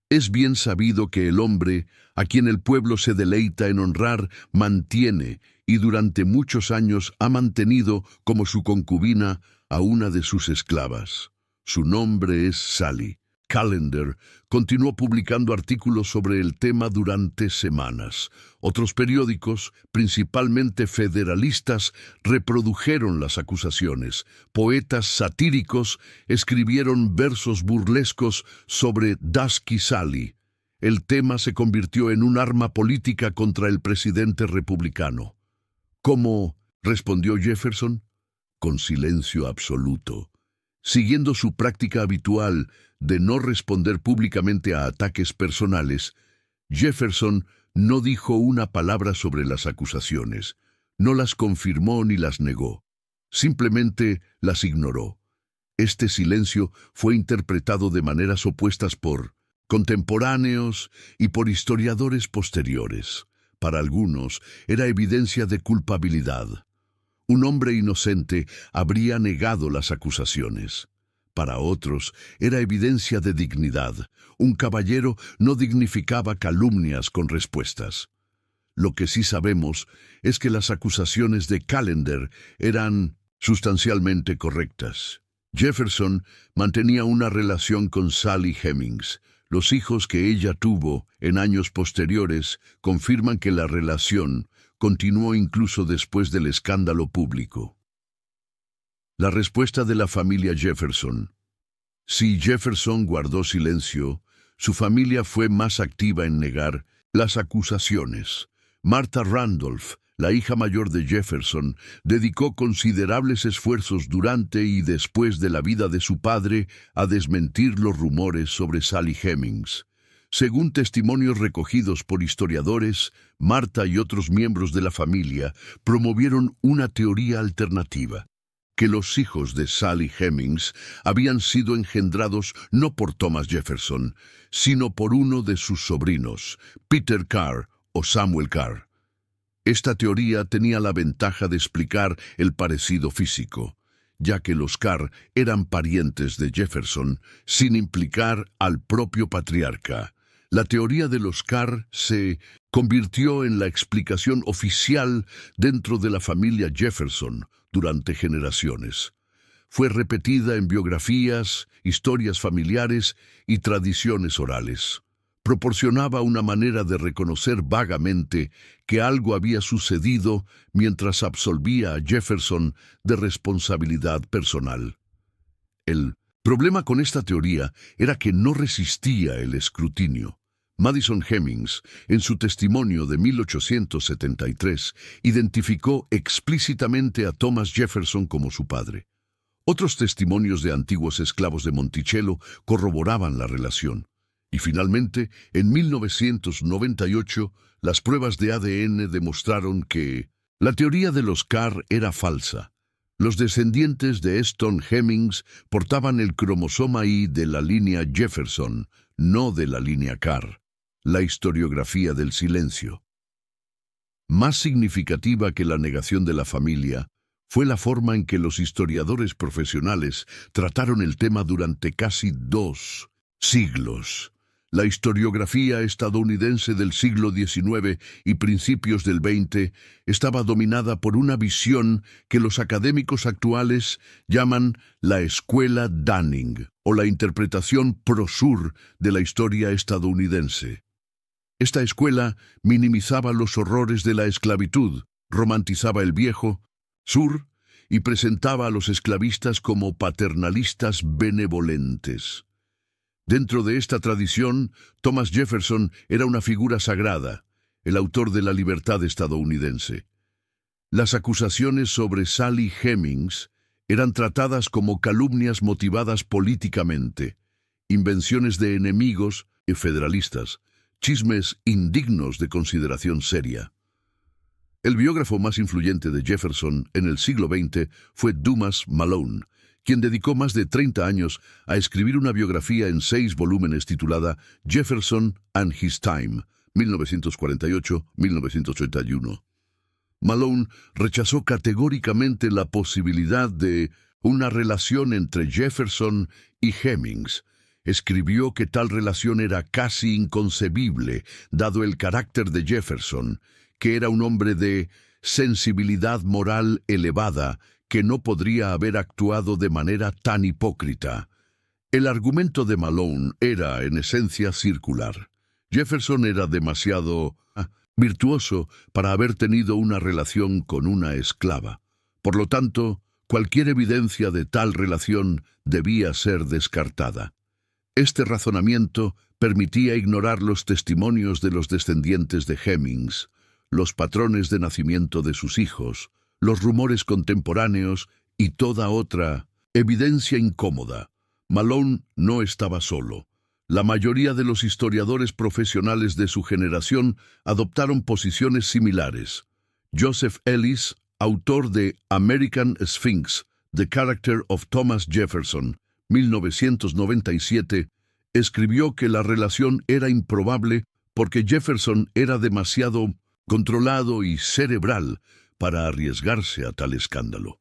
Speaker 1: «Es bien sabido que el hombre, a quien el pueblo se deleita en honrar, mantiene y durante muchos años ha mantenido como su concubina a una de sus esclavas. Su nombre es Sally. Callender continuó publicando artículos sobre el tema durante semanas. Otros periódicos, principalmente federalistas, reprodujeron las acusaciones. Poetas satíricos escribieron versos burlescos sobre Dusky Sally. El tema se convirtió en un arma política contra el presidente republicano. ¿Cómo respondió Jefferson? Con silencio absoluto. Siguiendo su práctica habitual de no responder públicamente a ataques personales, Jefferson no dijo una palabra sobre las acusaciones, no las confirmó ni las negó, simplemente las ignoró. Este silencio fue interpretado de maneras opuestas por contemporáneos y por historiadores posteriores. Para algunos era evidencia de culpabilidad. Un hombre inocente habría negado las acusaciones. Para otros era evidencia de dignidad. Un caballero no dignificaba calumnias con respuestas. Lo que sí sabemos es que las acusaciones de Callender eran sustancialmente correctas. Jefferson mantenía una relación con Sally Hemings. Los hijos que ella tuvo en años posteriores confirman que la relación continuó incluso después del escándalo público. La respuesta de la familia Jefferson. Si Jefferson guardó silencio, su familia fue más activa en negar las acusaciones. Martha Randolph, la hija mayor de Jefferson, dedicó considerables esfuerzos durante y después de la vida de su padre a desmentir los rumores sobre Sally Hemings. Según testimonios recogidos por historiadores, Martha y otros miembros de la familia promovieron una teoría alternativa, que los hijos de Sally Hemings habían sido engendrados no por Thomas Jefferson, sino por uno de sus sobrinos, Peter Carr o Samuel Carr. Esta teoría tenía la ventaja de explicar el parecido físico, ya que los Carr eran parientes de Jefferson, sin implicar al propio patriarca. La teoría de los Carr se convirtió en la explicación oficial dentro de la familia Jefferson durante generaciones. Fue repetida en biografías, historias familiares y tradiciones orales. Proporcionaba una manera de reconocer vagamente que algo había sucedido mientras absolvía a Jefferson de responsabilidad personal. El problema con esta teoría era que no resistía el escrutinio. Madison Hemings, en su testimonio de 1873, identificó explícitamente a Thomas Jefferson como su padre. Otros testimonios de antiguos esclavos de Monticello corroboraban la relación. Y finalmente, en 1998, las pruebas de ADN demostraron que la teoría de los Carr era falsa. Los descendientes de Eston Hemings portaban el cromosoma Y de la línea Jefferson, no de la línea Carr. La historiografía del silencio. Más significativa que la negación de la familia fue la forma en que los historiadores profesionales trataron el tema durante casi 2 siglos. La historiografía estadounidense del siglo XIX y principios del XX estaba dominada por una visión que los académicos actuales llaman la Escuela Dunning, o la interpretación pro-sur de la historia estadounidense. Esta escuela minimizaba los horrores de la esclavitud, romantizaba el viejo sur y presentaba a los esclavistas como paternalistas benevolentes. Dentro de esta tradición, Thomas Jefferson era una figura sagrada, el autor de la libertad estadounidense. Las acusaciones sobre Sally Hemings eran tratadas como calumnias motivadas políticamente, invenciones de enemigos y federalistas, chismes indignos de consideración seria. El biógrafo más influyente de Jefferson en el siglo XX fue Dumas Malone, quien dedicó más de 30 años a escribir una biografía en 6 volúmenes titulada Jefferson and His Time, 1948-1981. Malone rechazó categóricamente la posibilidad de una relación entre Jefferson y Hemings. Escribió que tal relación era casi inconcebible, dado el carácter de Jefferson, que era un hombre de sensibilidad moral elevada, que no podría haber actuado de manera tan hipócrita. El argumento de Malone era, en esencia, circular. Jefferson era demasiado virtuoso para haber tenido una relación con una esclava. Por lo tanto, cualquier evidencia de tal relación debía ser descartada. Este razonamiento permitía ignorar los testimonios de los descendientes de Hemings, los patrones de nacimiento de sus hijos, los rumores contemporáneos y toda otra evidencia incómoda. Malone no estaba solo. La mayoría de los historiadores profesionales de su generación adoptaron posiciones similares. Joseph Ellis, autor de American Sphinx, The Character of Thomas Jefferson, 1997, escribió que la relación era improbable porque Jefferson era demasiado controlado y cerebral para arriesgarse a tal escándalo.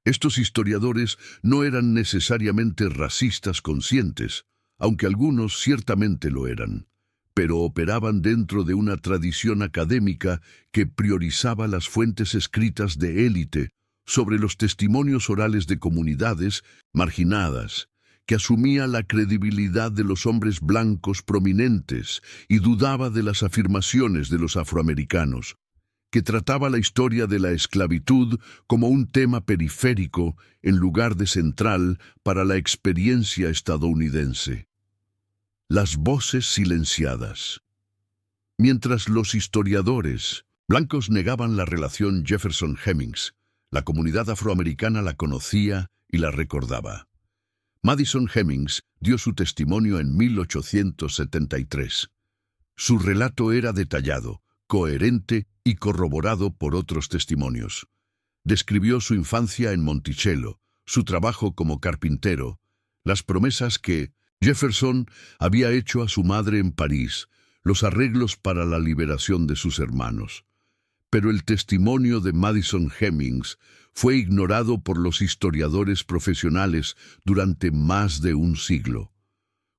Speaker 1: Estos historiadores no eran necesariamente racistas conscientes, aunque algunos ciertamente lo eran, pero operaban dentro de una tradición académica que priorizaba las fuentes escritas de élite sobre los testimonios orales de comunidades marginadas, que asumía la credibilidad de los hombres blancos prominentes y dudaba de las afirmaciones de los afroamericanos, que trataba la historia de la esclavitud como un tema periférico en lugar de central para la experiencia estadounidense. Las voces silenciadas. Mientras los historiadores blancos negaban la relación Jefferson-Hemings, la comunidad afroamericana la conocía y la recordaba. Madison Hemings dio su testimonio en 1873. Su relato era detallado, coherente y corroborado por otros testimonios. Describió su infancia en Monticello, su trabajo como carpintero, las promesas que Jefferson había hecho a su madre en París, los arreglos para la liberación de sus hermanos. Pero el testimonio de Madison Hemings fue ignorado por los historiadores profesionales durante más de un siglo.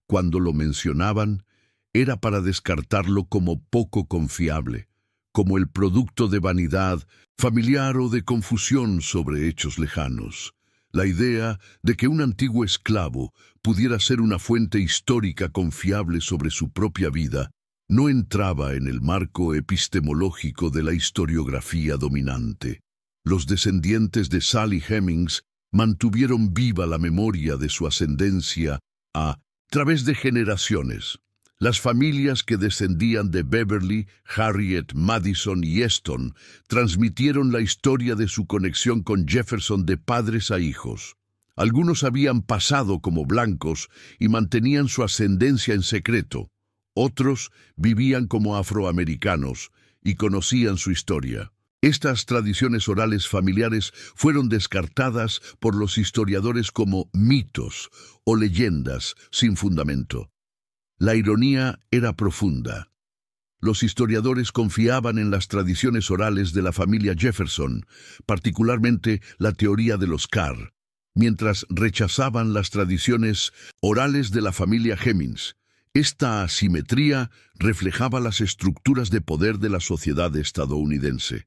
Speaker 1: Cuando lo mencionaban, era para descartarlo como poco confiable, como el producto de vanidad familiar o de confusión sobre hechos lejanos. La idea de que un antiguo esclavo pudiera ser una fuente histórica confiable sobre su propia vida no entraba en el marco epistemológico de la historiografía dominante. Los descendientes de Sally Hemings mantuvieron viva la memoria de su ascendencia a través de generaciones. Las familias que descendían de Beverly, Harriet, Madison y Eston transmitieron la historia de su conexión con Jefferson de padres a hijos. Algunos habían pasado como blancos y mantenían su ascendencia en secreto. Otros vivían como afroamericanos y conocían su historia. Estas tradiciones orales familiares fueron descartadas por los historiadores como mitos o leyendas sin fundamento. La ironía era profunda. Los historiadores confiaban en las tradiciones orales de la familia Jefferson, particularmente la teoría de los Carr, mientras rechazaban las tradiciones orales de la familia Hemings. Esta asimetría reflejaba las estructuras de poder de la sociedad estadounidense.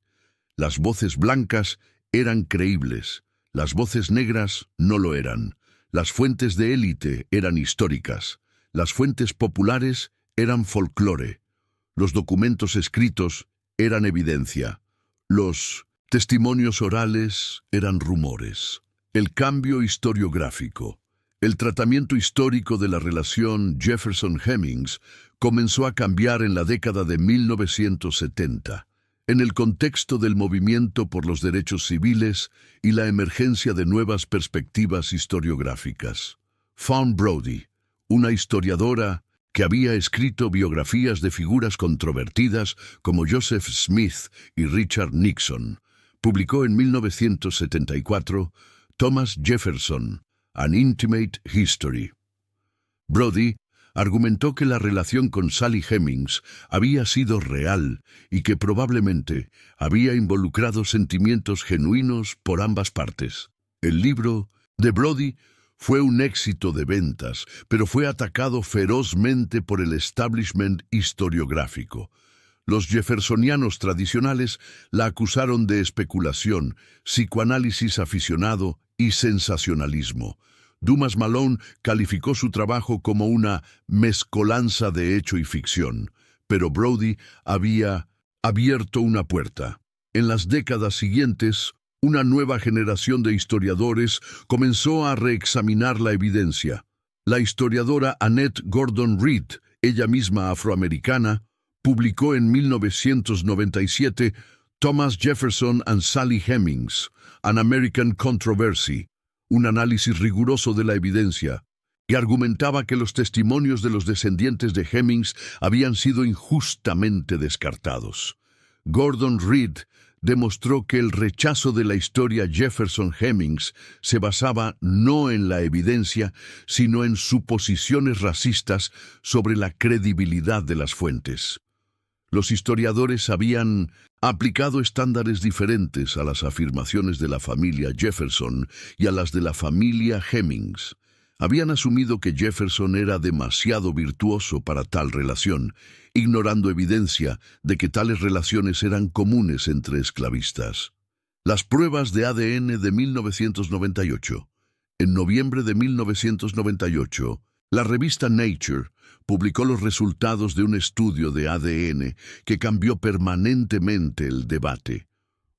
Speaker 1: Las voces blancas eran creíbles, las voces negras no lo eran. Las fuentes de élite eran históricas. Las fuentes populares eran folclore. Los documentos escritos eran evidencia. Los testimonios orales eran rumores. El cambio historiográfico. El tratamiento histórico de la relación Jefferson-Hemings comenzó a cambiar en la década de 1970, en el contexto del movimiento por los derechos civiles y la emergencia de nuevas perspectivas historiográficas. Fawn Brodie, una historiadora que había escrito biografías de figuras controvertidas como Joseph Smith y Richard Nixon, publicó en 1974 Thomas Jefferson, An Intimate History. Brodie argumentó que la relación con Sally Hemings había sido real y que probablemente había involucrado sentimientos genuinos por ambas partes. El libro de Brodie fue un éxito de ventas, pero fue atacado ferozmente por el establishment historiográfico. Los jeffersonianos tradicionales la acusaron de especulación, psicoanálisis aficionado y sensacionalismo. Dumas Malone calificó su trabajo como una mezcolanza de hecho y ficción, pero Brody había abierto una puerta. En las décadas siguientes, una nueva generación de historiadores comenzó a reexaminar la evidencia. La historiadora Annette Gordon Reed, ella misma afroamericana, publicó en 1997 Thomas Jefferson and Sally Hemings, An American Controversy, un análisis riguroso de la evidencia, y argumentaba que los testimonios de los descendientes de Hemings habían sido injustamente descartados. Gordon Reed demostró que el rechazo de la historia Jefferson-Hemings se basaba no en la evidencia, sino en suposiciones racistas sobre la credibilidad de las fuentes. Los historiadores habían aplicado estándares diferentes a las afirmaciones de la familia Jefferson y a las de la familia Hemings. Habían asumido que Jefferson era demasiado virtuoso para tal relación, ignorando evidencia de que tales relaciones eran comunes entre esclavistas. Las pruebas de ADN de 1998. En noviembre de 1998, la revista Nature publicó los resultados de un estudio de ADN que cambió permanentemente el debate.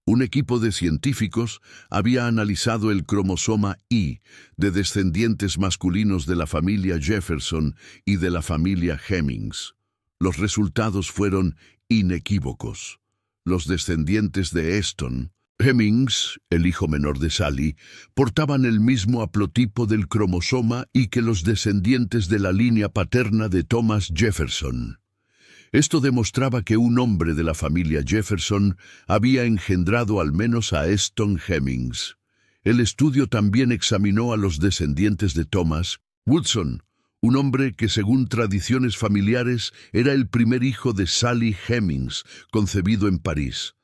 Speaker 1: Un equipo de científicos había analizado el cromosoma Y de descendientes masculinos de la familia Jefferson y de la familia Hemings. Los resultados fueron inequívocos. Los descendientes de Eston Hemings, el hijo menor de Sally, portaban el mismo haplotipo del cromosoma Y que los descendientes de la línea paterna de Thomas Jefferson. Esto demostraba que un hombre de la familia Jefferson había engendrado al menos a Eston Hemings. El estudio también examinó a los descendientes de Thomas Woodson, un hombre que según tradiciones familiares era el primer hijo de Sally Hemings, concebido en París.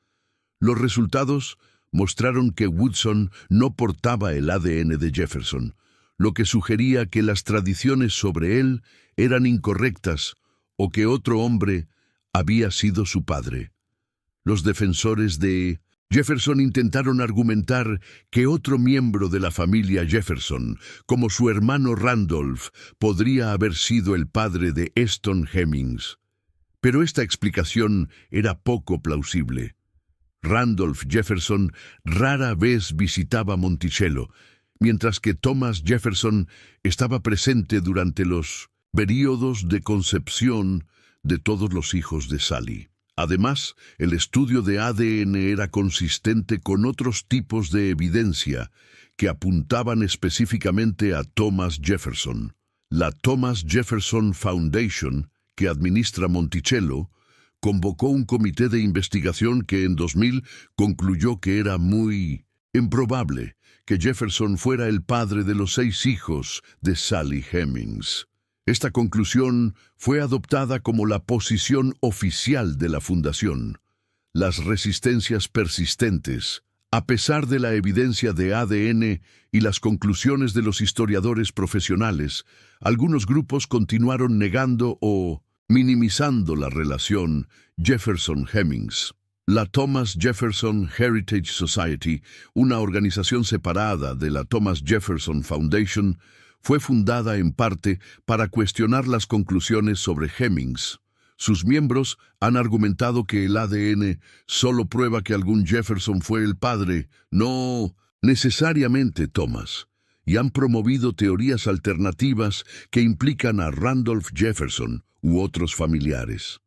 Speaker 1: Los resultados mostraron que Woodson no portaba el ADN de Jefferson, lo que sugería que las tradiciones sobre él eran incorrectas o que otro hombre había sido su padre. Los defensores de Jefferson intentaron argumentar que otro miembro de la familia Jefferson, como su hermano Randolph, podría haber sido el padre de Eston Hemings. Pero esta explicación era poco plausible. Randolph Jefferson rara vez visitaba Monticello, mientras que Thomas Jefferson estaba presente durante los períodos de concepción de todos los hijos de Sally. Además, el estudio de ADN era consistente con otros tipos de evidencia que apuntaban específicamente a Thomas Jefferson. La Thomas Jefferson Foundation, que administra Monticello, convocó un comité de investigación que en 2000 concluyó que era muy improbable que Jefferson fuera el padre de los 6 hijos de Sally Hemings. Esta conclusión fue adoptada como la posición oficial de la fundación. Las resistencias persistentes, a pesar de la evidencia de ADN y las conclusiones de los historiadores profesionales, algunos grupos continuaron negando o minimizando la relación Jefferson-Hemings. La Thomas Jefferson Heritage Society, una organización separada de la Thomas Jefferson Foundation, fue fundada en parte para cuestionar las conclusiones sobre Hemings. Sus miembros han argumentado que el ADN solo prueba que algún Jefferson fue el padre, no necesariamente Thomas, y han promovido teorías alternativas que implican a Randolph Jefferson u otros familiares.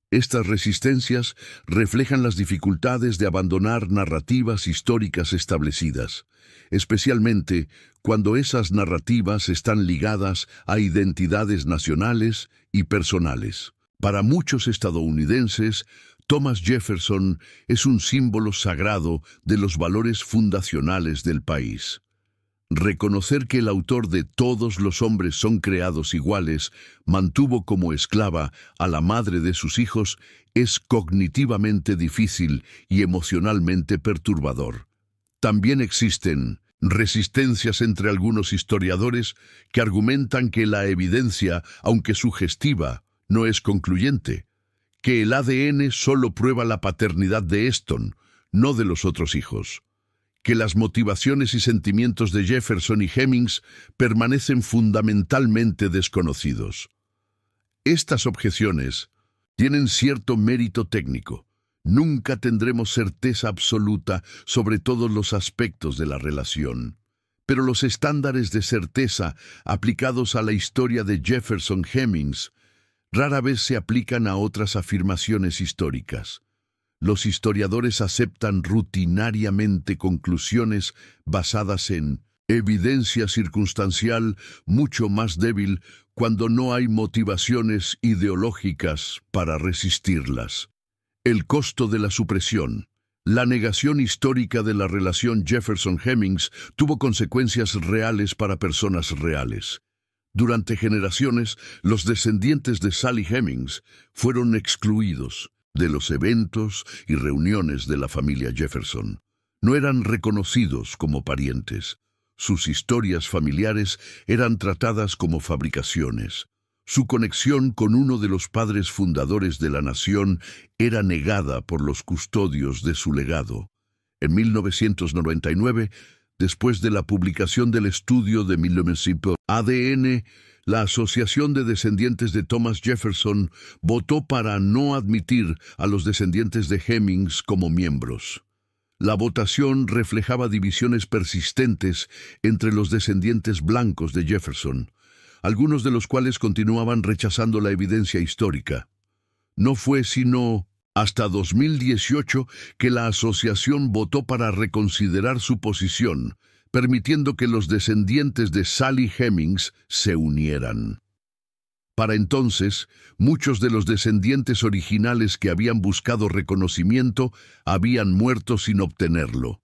Speaker 1: Estas resistencias reflejan las dificultades de abandonar narrativas históricas establecidas, especialmente cuando esas narrativas están ligadas a identidades nacionales y personales. Para muchos estadounidenses, Thomas Jefferson es un símbolo sagrado de los valores fundacionales del país. Reconocer que el autor de Todos los hombres son creados iguales mantuvo como esclava a la madre de sus hijos es cognitivamente difícil y emocionalmente perturbador. También existen resistencias entre algunos historiadores que argumentan que la evidencia, aunque sugestiva, no es concluyente, que el ADN solo prueba la paternidad de Eston, no de los otros hijos, que las motivaciones y sentimientos de Jefferson y Hemings permanecen fundamentalmente desconocidos. Estas objeciones tienen cierto mérito técnico. Nunca tendremos certeza absoluta sobre todos los aspectos de la relación, pero los estándares de certeza aplicados a la historia de Jefferson-Hemings rara vez se aplican a otras afirmaciones históricas. Los historiadores aceptan rutinariamente conclusiones basadas en evidencia circunstancial mucho más débil cuando no hay motivaciones ideológicas para resistirlas. El costo de la supresión. La negación histórica de la relación Jefferson-Hemings tuvo consecuencias reales para personas reales. Durante generaciones, los descendientes de Sally Hemings fueron excluidos de los eventos y reuniones de la familia Jefferson. No eran reconocidos como parientes. Sus historias familiares eran tratadas como fabricaciones. Su conexión con uno de los padres fundadores de la nación era negada por los custodios de su legado. En 1999, después de la publicación del estudio de 1900 ADN, la Asociación de Descendientes de Thomas Jefferson votó para no admitir a los descendientes de Hemings como miembros. La votación reflejaba divisiones persistentes entre los descendientes blancos de Jefferson, algunos de los cuales continuaban rechazando la evidencia histórica. No fue sino hasta 2018 que la asociación votó para reconsiderar su posición, permitiendo que los descendientes de Sally Hemings se unieran. Para entonces, muchos de los descendientes originales que habían buscado reconocimiento habían muerto sin obtenerlo.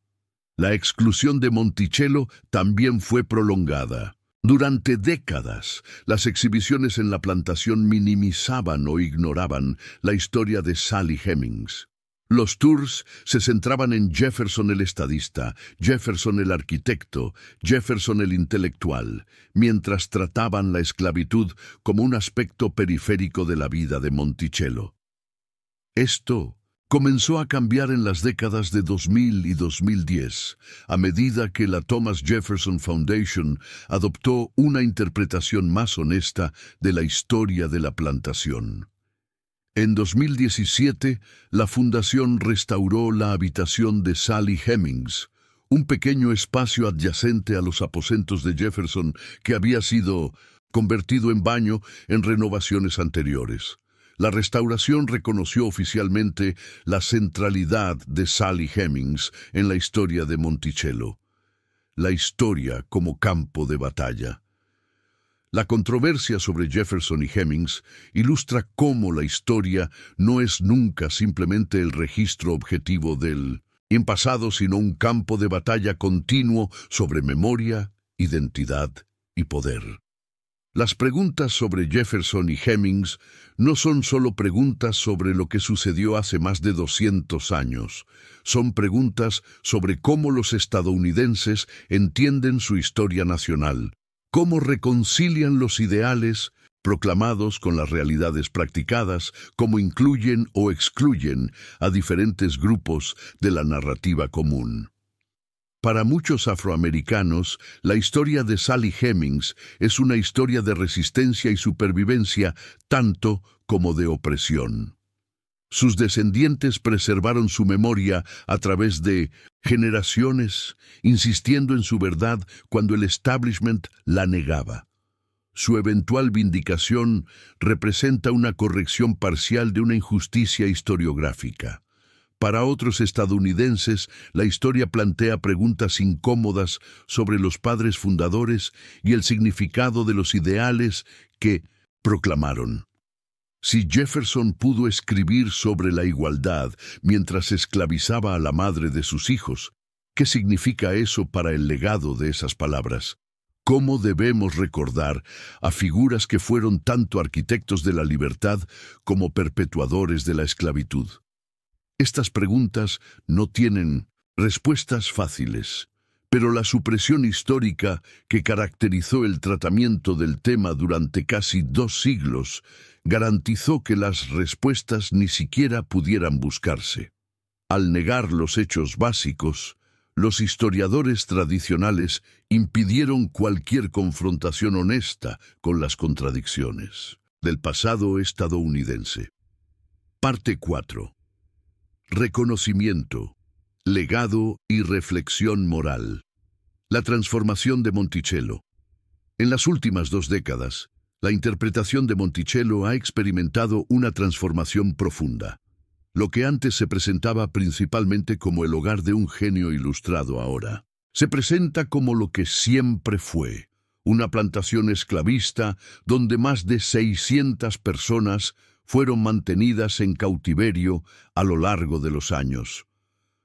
Speaker 1: La exclusión de Monticello también fue prolongada. Durante décadas, las exhibiciones en la plantación minimizaban o ignoraban la historia de Sally Hemings. Los tours se centraban en Jefferson el estadista, Jefferson el arquitecto, Jefferson el intelectual, mientras trataban la esclavitud como un aspecto periférico de la vida de Monticello. Esto comenzó a cambiar en las décadas de 2000 y 2010, a medida que la Thomas Jefferson Foundation adoptó una interpretación más honesta de la historia de la plantación. En 2017, la fundación restauró la habitación de Sally Hemings, un pequeño espacio adyacente a los aposentos de Jefferson que había sido convertido en baño en renovaciones anteriores. La restauración reconoció oficialmente la centralidad de Sally Hemings en la historia de Monticello, la historia como campo de batalla. La controversia sobre Jefferson y Hemings ilustra cómo la historia no es nunca simplemente el registro objetivo del pasado, sino un campo de batalla continuo sobre memoria, identidad y poder. Las preguntas sobre Jefferson y Hemings no son solo preguntas sobre lo que sucedió hace más de 200 años. Son preguntas sobre cómo los estadounidenses entienden su historia nacional, cómo reconcilian los ideales proclamados con las realidades practicadas, cómo incluyen o excluyen a diferentes grupos de la narrativa común. Para muchos afroamericanos, la historia de Sally Hemings es una historia de resistencia y supervivencia, tanto como de opresión. Sus descendientes preservaron su memoria a través de generaciones, insistiendo en su verdad cuando el establishment la negaba. Su eventual vindicación representa una corrección parcial de una injusticia historiográfica. Para otros estadounidenses, la historia plantea preguntas incómodas sobre los padres fundadores y el significado de los ideales que proclamaron. Si Jefferson pudo escribir sobre la igualdad mientras esclavizaba a la madre de sus hijos, ¿qué significa eso para el legado de esas palabras? ¿Cómo debemos recordar a figuras que fueron tanto arquitectos de la libertad como perpetuadores de la esclavitud? Estas preguntas no tienen respuestas fáciles, pero la supresión histórica que caracterizó el tratamiento del tema durante casi 2 siglos garantizó que las respuestas ni siquiera pudieran buscarse. Al negar los hechos básicos, los historiadores tradicionales impidieron cualquier confrontación honesta con las contradicciones del pasado estadounidense. Parte 4. Reconocimiento, legado y reflexión moral. La transformación de Monticello. En las últimas 2 décadas, la interpretación de Monticello ha experimentado una transformación profunda. Lo que antes se presentaba principalmente como el hogar de un genio ilustrado ahora, se presenta como lo que siempre fue, una plantación esclavista donde más de 600 personas fueron mantenidas en cautiverio a lo largo de los años.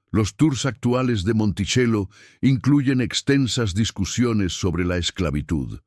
Speaker 1: Los tours actuales de Monticello incluyen extensas discusiones sobre la esclavitud.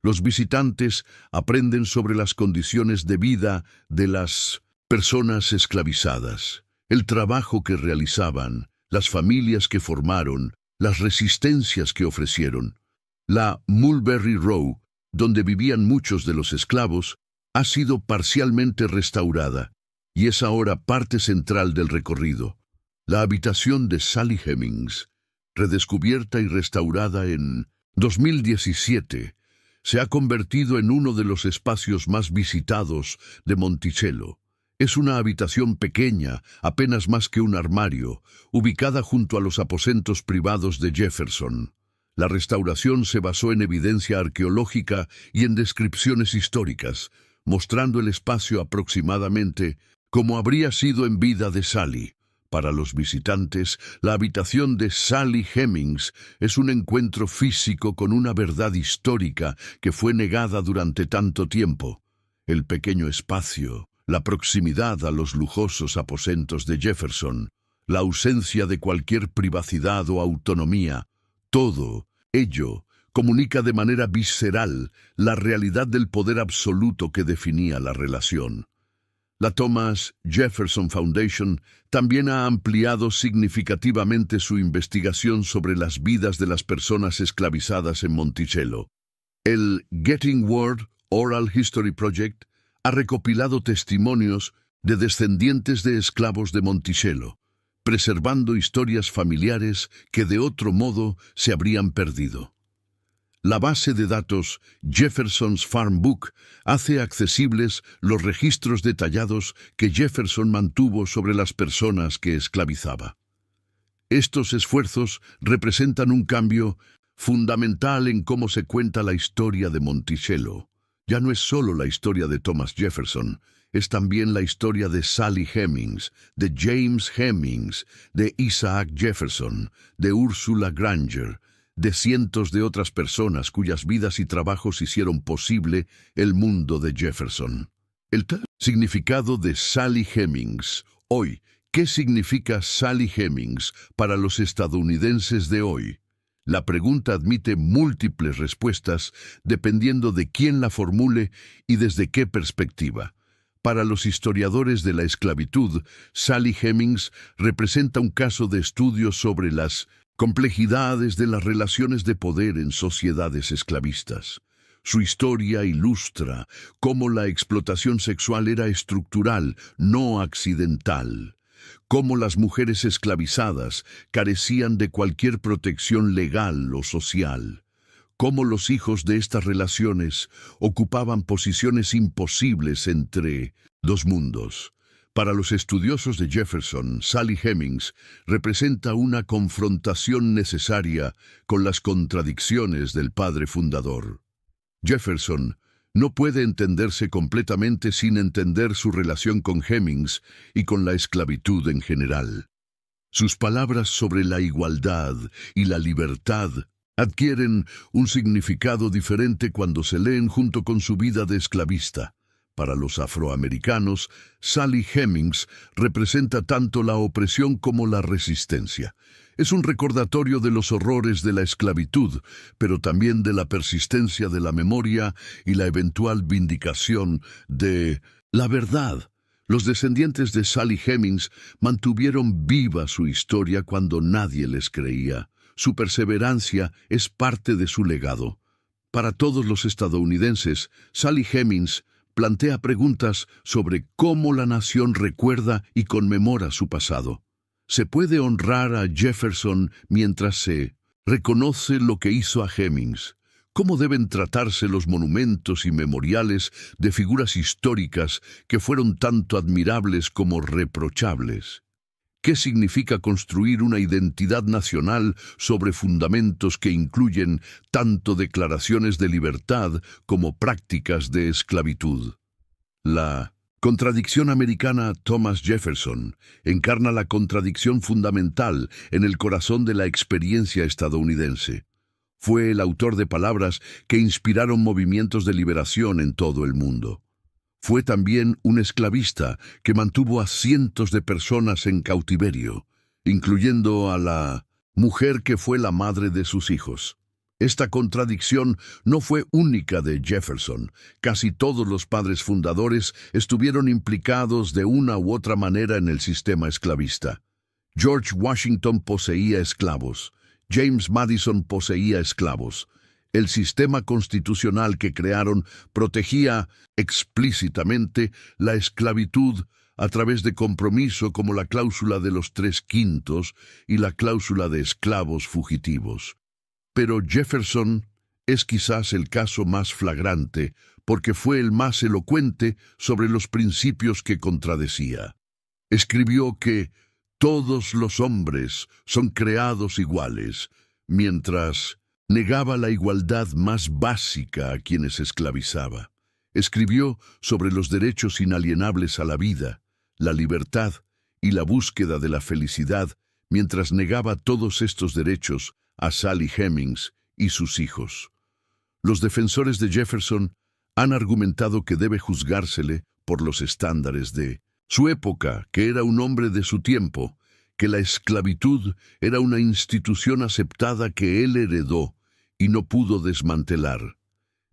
Speaker 1: Los visitantes aprenden sobre las condiciones de vida de las personas esclavizadas, el trabajo que realizaban, las familias que formaron, las resistencias que ofrecieron. La Mulberry Row, donde vivían muchos de los esclavos, ha sido parcialmente restaurada y es ahora parte central del recorrido. La habitación de Sally Hemings, redescubierta y restaurada en 2017, se ha convertido en uno de los espacios más visitados de Monticello. Es una habitación pequeña, apenas más que un armario, ubicada junto a los aposentos privados de Jefferson. La restauración se basó en evidencia arqueológica y en descripciones históricas, mostrando el espacio aproximadamente como habría sido en vida de Sally. Para los visitantes, la habitación de Sally Hemings es un encuentro físico con una verdad histórica que fue negada durante tanto tiempo. El pequeño espacio, la proximidad a los lujosos aposentos de Jefferson, la ausencia de cualquier privacidad o autonomía, todo ello comunica de manera visceral la realidad del poder absoluto que definía la relación. La Thomas Jefferson Foundation también ha ampliado significativamente su investigación sobre las vidas de las personas esclavizadas en Monticello. El Getting Word Oral History Project ha recopilado testimonios de descendientes de esclavos de Monticello, preservando historias familiares que de otro modo se habrían perdido. La base de datos Jefferson's Farm Book hace accesibles los registros detallados que Jefferson mantuvo sobre las personas que esclavizaba. Estos esfuerzos representan un cambio fundamental en cómo se cuenta la historia de Monticello. Ya no es solo la historia de Thomas Jefferson, es también la historia de Sally Hemings, de James Hemings, de Isaac Jefferson, de Ursula Granger, de cientos de otras personas cuyas vidas y trabajos hicieron posible el mundo de Jefferson. El significado de Sally Hemings. Hoy, ¿qué significa Sally Hemings para los estadounidenses de hoy? La pregunta admite múltiples respuestas dependiendo de quién la formule y desde qué perspectiva. Para los historiadores de la esclavitud, Sally Hemings representa un caso de estudio sobre las complejidades de las relaciones de poder en sociedades esclavistas. Su historia ilustra cómo la explotación sexual era estructural, no accidental. Cómo las mujeres esclavizadas carecían de cualquier protección legal o social. Cómo los hijos de estas relaciones ocupaban posiciones imposibles entre dos mundos. Para los estudiosos de Jefferson, Sally Hemings representa una confrontación necesaria con las contradicciones del padre fundador. Jefferson no puede entenderse completamente sin entender su relación con Hemings y con la esclavitud en general. Sus palabras sobre la igualdad y la libertad adquieren un significado diferente cuando se leen junto con su vida de esclavista. Para los afroamericanos, Sally Hemings representa tanto la opresión como la resistencia. Es un recordatorio de los horrores de la esclavitud, pero también de la persistencia de la memoria y la eventual vindicación de la verdad. Los descendientes de Sally Hemings mantuvieron viva su historia cuando nadie les creía. Su perseverancia es parte de su legado. Para todos los estadounidenses, Sally Hemings plantea preguntas sobre cómo la nación recuerda y conmemora su pasado. Se puede honrar a Jefferson mientras se reconoce lo que hizo a Hemings. ¿Cómo deben tratarse los monumentos y memoriales de figuras históricas que fueron tanto admirables como reprochables? ¿Qué significa construir una identidad nacional sobre fundamentos que incluyen tanto declaraciones de libertad como prácticas de esclavitud? La contradicción americana Thomas Jefferson encarna la contradicción fundamental en el corazón de la experiencia estadounidense. Fue el autor de palabras que inspiraron movimientos de liberación en todo el mundo. Fue también un esclavista que mantuvo a cientos de personas en cautiverio, incluyendo a la mujer que fue la madre de sus hijos. Esta contradicción no fue única de Jefferson. Casi todos los padres fundadores estuvieron implicados de una u otra manera en el sistema esclavista. George Washington poseía esclavos. James Madison poseía esclavos. El sistema constitucional que crearon protegía explícitamente la esclavitud a través de compromiso como la cláusula de los 3/5 y la cláusula de esclavos fugitivos. Pero Jefferson es quizás el caso más flagrante porque fue el más elocuente sobre los principios que contradecía. Escribió que todos los hombres son creados iguales, mientras negaba la igualdad más básica a quienes esclavizaba. Escribió sobre los derechos inalienables a la vida, la libertad y la búsqueda de la felicidad, mientras negaba todos estos derechos a Sally Hemings y sus hijos. Los defensores de Jefferson han argumentado que debe juzgársele por los estándares de su época, que era un hombre de su tiempo, que la esclavitud era una institución aceptada que él heredó y no pudo desmantelar.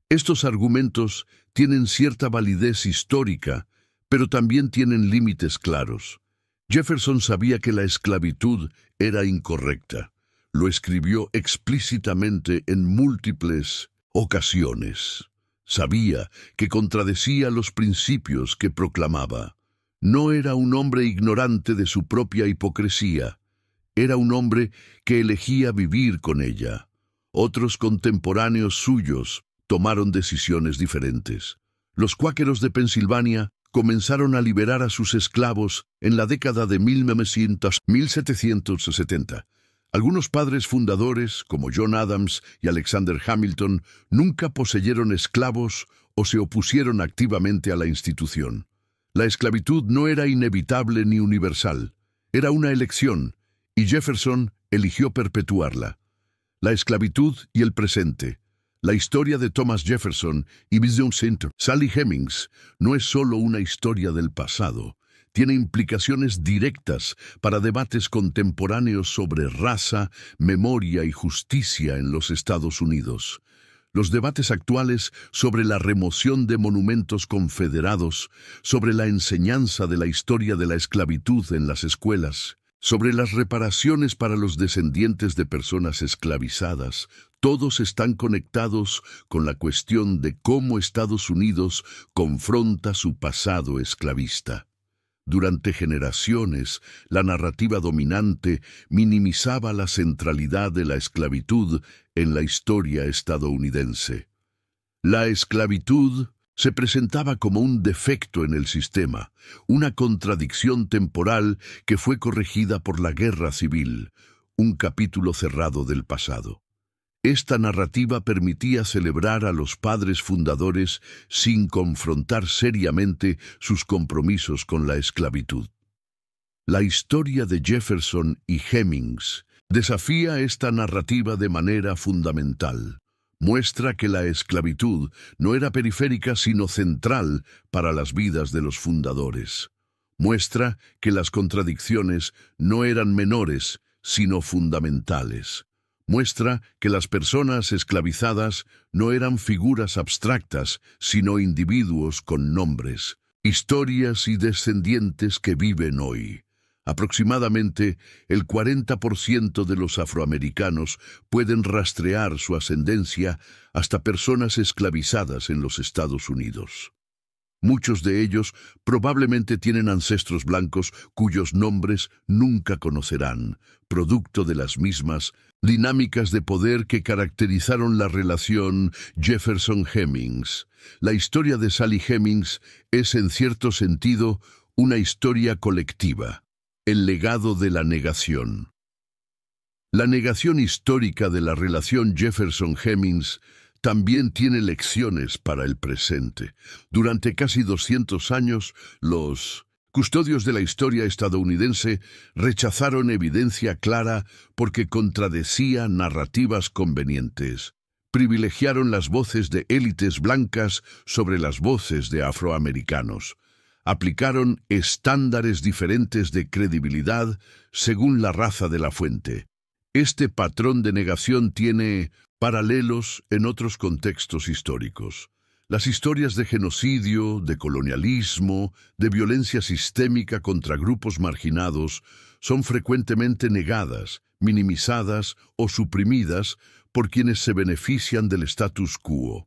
Speaker 1: Estos argumentos tienen cierta validez histórica, pero también tienen límites claros. Jefferson sabía que la esclavitud era incorrecta. Lo escribió explícitamente en múltiples ocasiones. Sabía que contradecía los principios que proclamaba. No era un hombre ignorante de su propia hipocresía. Era un hombre que elegía vivir con ella. Otros contemporáneos suyos tomaron decisiones diferentes. Los cuáqueros de Pensilvania comenzaron a liberar a sus esclavos en la década de 1770. Algunos padres fundadores, como John Adams y Alexander Hamilton, nunca poseyeron esclavos o se opusieron activamente a la institución. La esclavitud no era inevitable ni universal, era una elección, y Jefferson eligió perpetuarla. La esclavitud y el presente. La historia de Thomas Jefferson y Vision Center, Sally Hemings, no es solo una historia del pasado. Tiene implicaciones directas para debates contemporáneos sobre raza, memoria y justicia en los Estados Unidos. Los debates actuales sobre la remoción de monumentos confederados, sobre la enseñanza de la historia de la esclavitud en las escuelas, sobre las reparaciones para los descendientes de personas esclavizadas, todos están conectados con la cuestión de cómo Estados Unidos confronta su pasado esclavista. Durante generaciones, la narrativa dominante minimizaba la centralidad de la esclavitud en la historia estadounidense. La esclavitud se presentaba como un defecto en el sistema, una contradicción temporal que fue corregida por la Guerra Civil, un capítulo cerrado del pasado. Esta narrativa permitía celebrar a los padres fundadores sin confrontar seriamente sus compromisos con la esclavitud. La historia de Jefferson y Hemings desafía esta narrativa de manera fundamental. Muestra que la esclavitud no era periférica sino central para las vidas de los fundadores. Muestra que las contradicciones no eran menores sino fundamentales. Muestra que las personas esclavizadas no eran figuras abstractas, sino individuos con nombres, historias y descendientes que viven hoy. Aproximadamente el 40% de los afroamericanos pueden rastrear su ascendencia hasta personas esclavizadas en los Estados Unidos. Muchos de ellos probablemente tienen ancestros blancos cuyos nombres nunca conocerán, producto de las mismas dinámicas de poder que caracterizaron la relación Jefferson-Hemings. La historia de Sally Hemings es, en cierto sentido, una historia colectiva, el legado de la negación. La negación histórica de la relación Jefferson-Hemings también tiene lecciones para el presente. Durante casi 200 años, los custodios de la historia estadounidense rechazaron evidencia clara porque contradecía narrativas convenientes. Privilegiaron las voces de élites blancas sobre las voces de afroamericanos. Aplicaron estándares diferentes de credibilidad según la raza de la fuente. Este patrón de negación tiene paralelos en otros contextos históricos. Las historias de genocidio, de colonialismo, de violencia sistémica contra grupos marginados son frecuentemente negadas, minimizadas o suprimidas por quienes se benefician del status quo.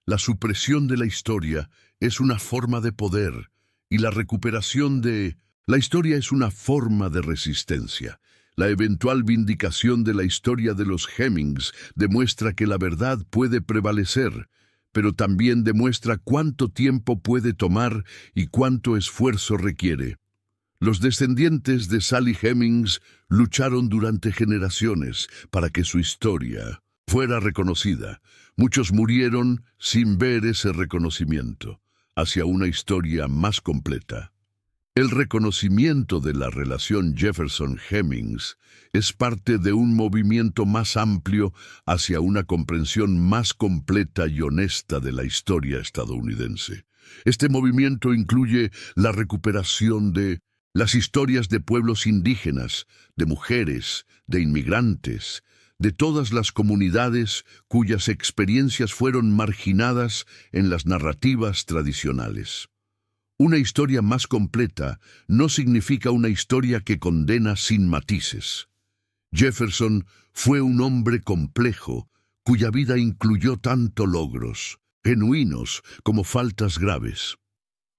Speaker 1: La supresión de la historia es una forma de poder y la recuperación de la historia es una forma de resistencia. La eventual vindicación de la historia de los Hemings demuestra que la verdad puede prevalecer, pero también demuestra cuánto tiempo puede tomar y cuánto esfuerzo requiere. Los descendientes de Sally Hemings lucharon durante generaciones para que su historia fuera reconocida. Muchos murieron sin ver ese reconocimiento hacia una historia más completa. El reconocimiento de la relación Jefferson-Hemings es parte de un movimiento más amplio hacia una comprensión más completa y honesta de la historia estadounidense. Este movimiento incluye la recuperación de las historias de pueblos indígenas, de mujeres, de inmigrantes, de todas las comunidades cuyas experiencias fueron marginadas en las narrativas tradicionales. Una historia más completa no significa una historia que condena sin matices. Jefferson fue un hombre complejo, cuya vida incluyó tanto logros, genuinos como faltas graves.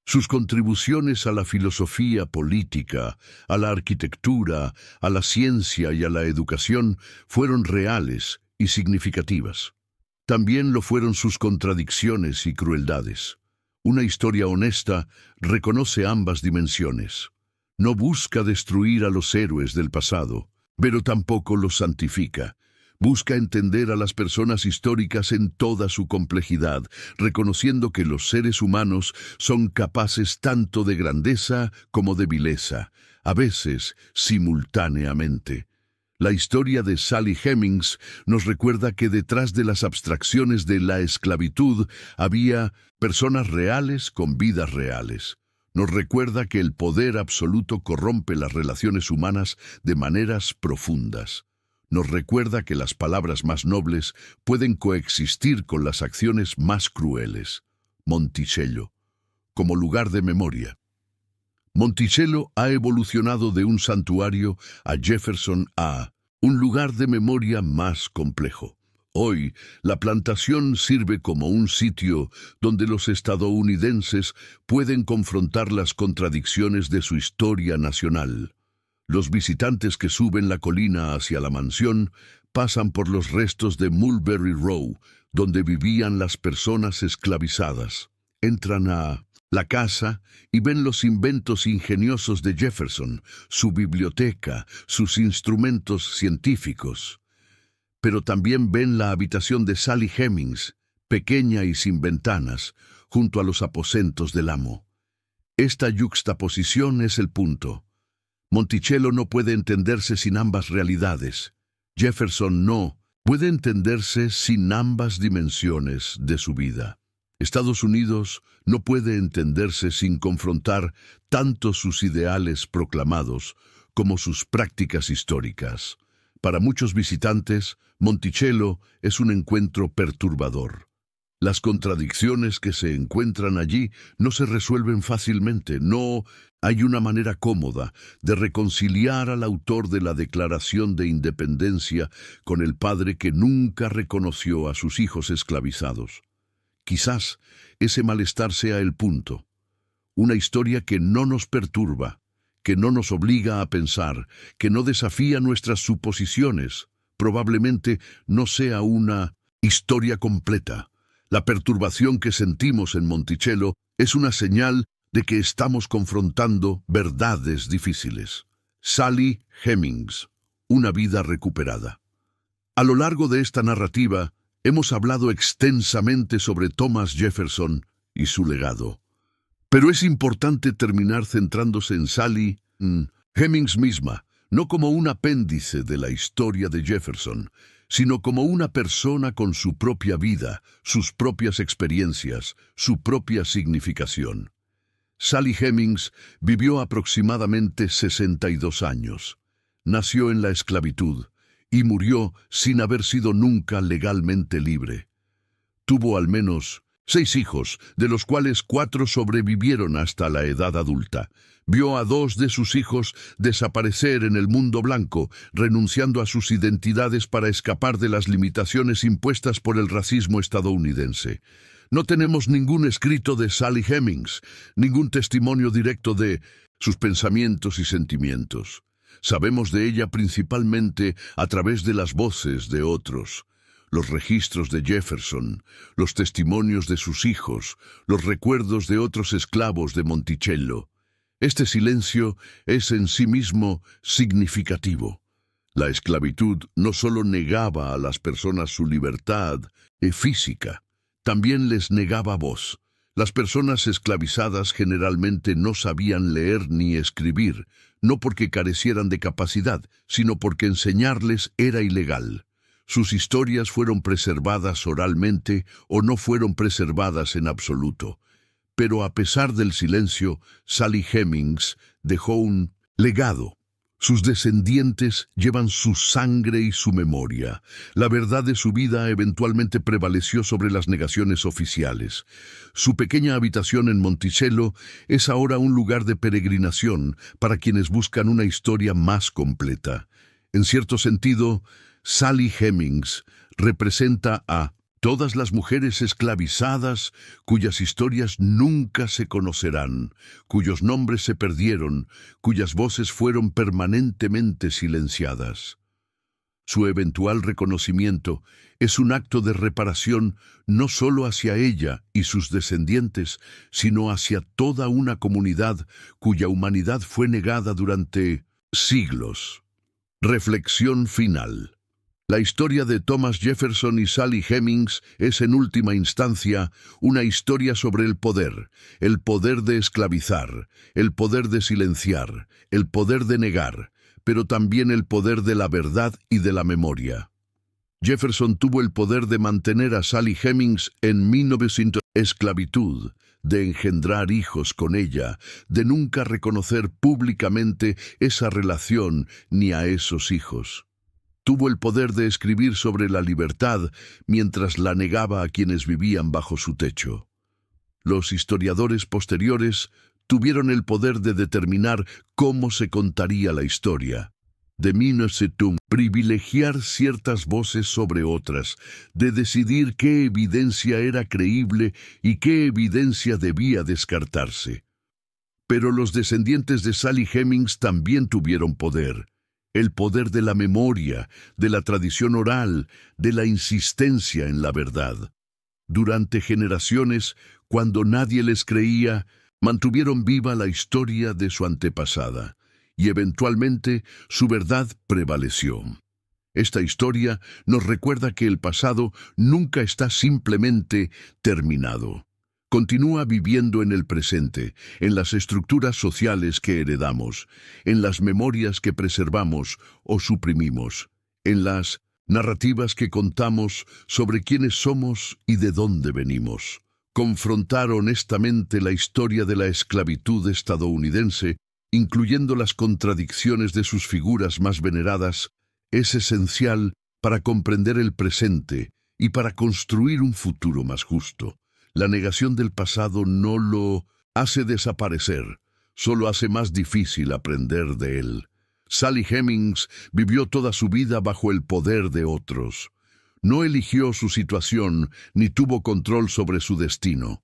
Speaker 1: Sus contribuciones a la filosofía política, a la arquitectura, a la ciencia y a la educación fueron reales y significativas. También lo fueron sus contradicciones y crueldades. Una historia honesta reconoce ambas dimensiones. No busca destruir a los héroes del pasado, pero tampoco los santifica. Busca entender a las personas históricas en toda su complejidad, reconociendo que los seres humanos son capaces tanto de grandeza como de vileza, a veces simultáneamente. La historia de Sally Hemings nos recuerda que detrás de las abstracciones de la esclavitud había personas reales con vidas reales. Nos recuerda que el poder absoluto corrompe las relaciones humanas de maneras profundas. Nos recuerda que las palabras más nobles pueden coexistir con las acciones más crueles. Monticello, como lugar de memoria. Monticello ha evolucionado de un santuario a Jefferson a un lugar de memoria más complejo. Hoy, la plantación sirve como un sitio donde los estadounidenses pueden confrontar las contradicciones de su historia nacional. Los visitantes que suben la colina hacia la mansión pasan por los restos de Mulberry Row, donde vivían las personas esclavizadas. Entran a la casa y ven los inventos ingeniosos de Jefferson, su biblioteca, sus instrumentos científicos. Pero también ven la habitación de Sally Hemings, pequeña y sin ventanas, junto a los aposentos del amo. Esta yuxtaposición es el punto. Monticello no puede entenderse sin ambas realidades. Jefferson no puede entenderse sin ambas dimensiones de su vida. Estados Unidos no puede entenderse sin confrontar tanto sus ideales proclamados como sus prácticas históricas. Para muchos visitantes, Monticello es un encuentro perturbador. Las contradicciones que se encuentran allí no se resuelven fácilmente. No hay una manera cómoda de reconciliar al autor de la Declaración de Independencia con el padre que nunca reconoció a sus hijos esclavizados. Quizás ese malestar sea el punto. Una historia que no nos perturba, que no nos obliga a pensar, que no desafía nuestras suposiciones, probablemente no sea una historia completa. La perturbación que sentimos en Monticello es una señal de que estamos confrontando verdades difíciles. Sally Hemings, una vida recuperada. A lo largo de esta narrativa, hemos hablado extensamente sobre Thomas Jefferson y su legado. Pero es importante terminar centrándose en Sally Hemings misma, no como un apéndice de la historia de Jefferson, sino como una persona con su propia vida, sus propias experiencias, su propia significación. Sally Hemings vivió aproximadamente 62 años. Nació en la esclavitud y murió sin haber sido nunca legalmente libre. Tuvo al menos 6 hijos, de los cuales 4 sobrevivieron hasta la edad adulta. Vio a 2 de sus hijos desaparecer en el mundo blanco, renunciando a sus identidades para escapar de las limitaciones impuestas por el racismo estadounidense. No tenemos ningún escrito de Sally Hemings, ningún testimonio directo de sus pensamientos y sentimientos. Sabemos de ella principalmente a través de las voces de otros. Los registros de Jefferson, los testimonios de sus hijos, los recuerdos de otros esclavos de Monticello. Este silencio es en sí mismo significativo. La esclavitud no solo negaba a las personas su libertad física, también les negaba voz. Las personas esclavizadas generalmente no sabían leer ni escribir, no porque carecieran de capacidad, sino porque enseñarles era ilegal. Sus historias fueron preservadas oralmente o no fueron preservadas en absoluto. Pero a pesar del silencio, Sally Hemings dejó un legado. Sus descendientes llevan su sangre y su memoria. La verdad de su vida eventualmente prevaleció sobre las negaciones oficiales. Su pequeña habitación en Monticello es ahora un lugar de peregrinación para quienes buscan una historia más completa. En cierto sentido, Sally Hemings representa a todas las mujeres esclavizadas cuyas historias nunca se conocerán, cuyos nombres se perdieron, cuyas voces fueron permanentemente silenciadas. Su eventual reconocimiento es un acto de reparación no solo hacia ella y sus descendientes, sino hacia toda una comunidad cuya humanidad fue negada durante siglos. Reflexión final. La historia de Thomas Jefferson y Sally Hemings es en última instancia una historia sobre el poder de esclavizar, el poder de silenciar, el poder de negar, pero también el poder de la verdad y de la memoria. Jefferson tuvo el poder de mantener a Sally Hemings en 1900 esclavitud, de engendrar hijos con ella, de nunca reconocer públicamente esa relación ni a esos hijos. Tuvo el poder de escribir sobre la libertad mientras la negaba a quienes vivían bajo su techo. Los historiadores posteriores tuvieron el poder de determinar cómo se contaría la historia. De privilegiar ciertas voces sobre otras, de decidir qué evidencia era creíble y qué evidencia debía descartarse. Pero los descendientes de Sally Hemings también tuvieron poder. El poder de la memoria, de la tradición oral, de la insistencia en la verdad. Durante generaciones, cuando nadie les creía, mantuvieron viva la historia de su antepasada, y eventualmente su verdad prevaleció. Esta historia nos recuerda que el pasado nunca está simplemente terminado. Continúa viviendo en el presente, en las estructuras sociales que heredamos, en las memorias que preservamos o suprimimos, en las narrativas que contamos sobre quiénes somos y de dónde venimos. Confrontar honestamente la historia de la esclavitud estadounidense, incluyendo las contradicciones de sus figuras más veneradas, es esencial para comprender el presente y para construir un futuro más justo. La negación del pasado no lo hace desaparecer, solo hace más difícil aprender de él. Sally Hemings vivió toda su vida bajo el poder de otros. No eligió su situación ni tuvo control sobre su destino.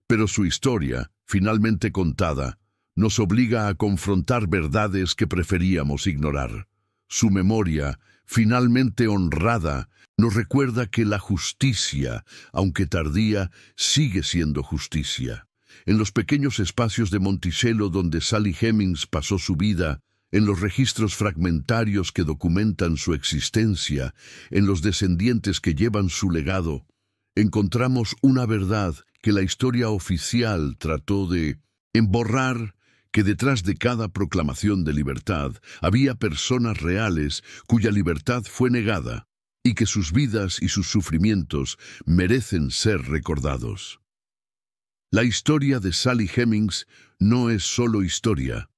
Speaker 1: Pero su historia, finalmente contada, nos obliga a confrontar verdades que preferíamos ignorar. Su memoria, finalmente honrada, nos recuerda que la justicia, aunque tardía, sigue siendo justicia. En los pequeños espacios de Monticello donde Sally Hemings pasó su vida, en los registros fragmentarios que documentan su existencia, en los descendientes que llevan su legado, encontramos una verdad que la historia oficial trató de emborrar, que detrás de cada proclamación de libertad había personas reales cuya libertad fue negada y que sus vidas y sus sufrimientos merecen ser recordados. La historia de Sally Hemings no es solo historia.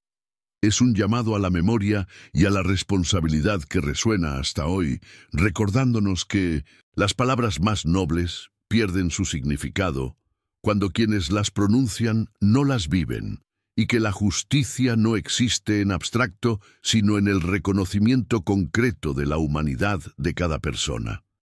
Speaker 1: Es un llamado a la memoria y a la responsabilidad que resuena hasta hoy, recordándonos que las palabras más nobles pierden su significado cuando quienes las pronuncian no las viven, y que la justicia no existe en abstracto, sino en el reconocimiento concreto de la humanidad de cada persona.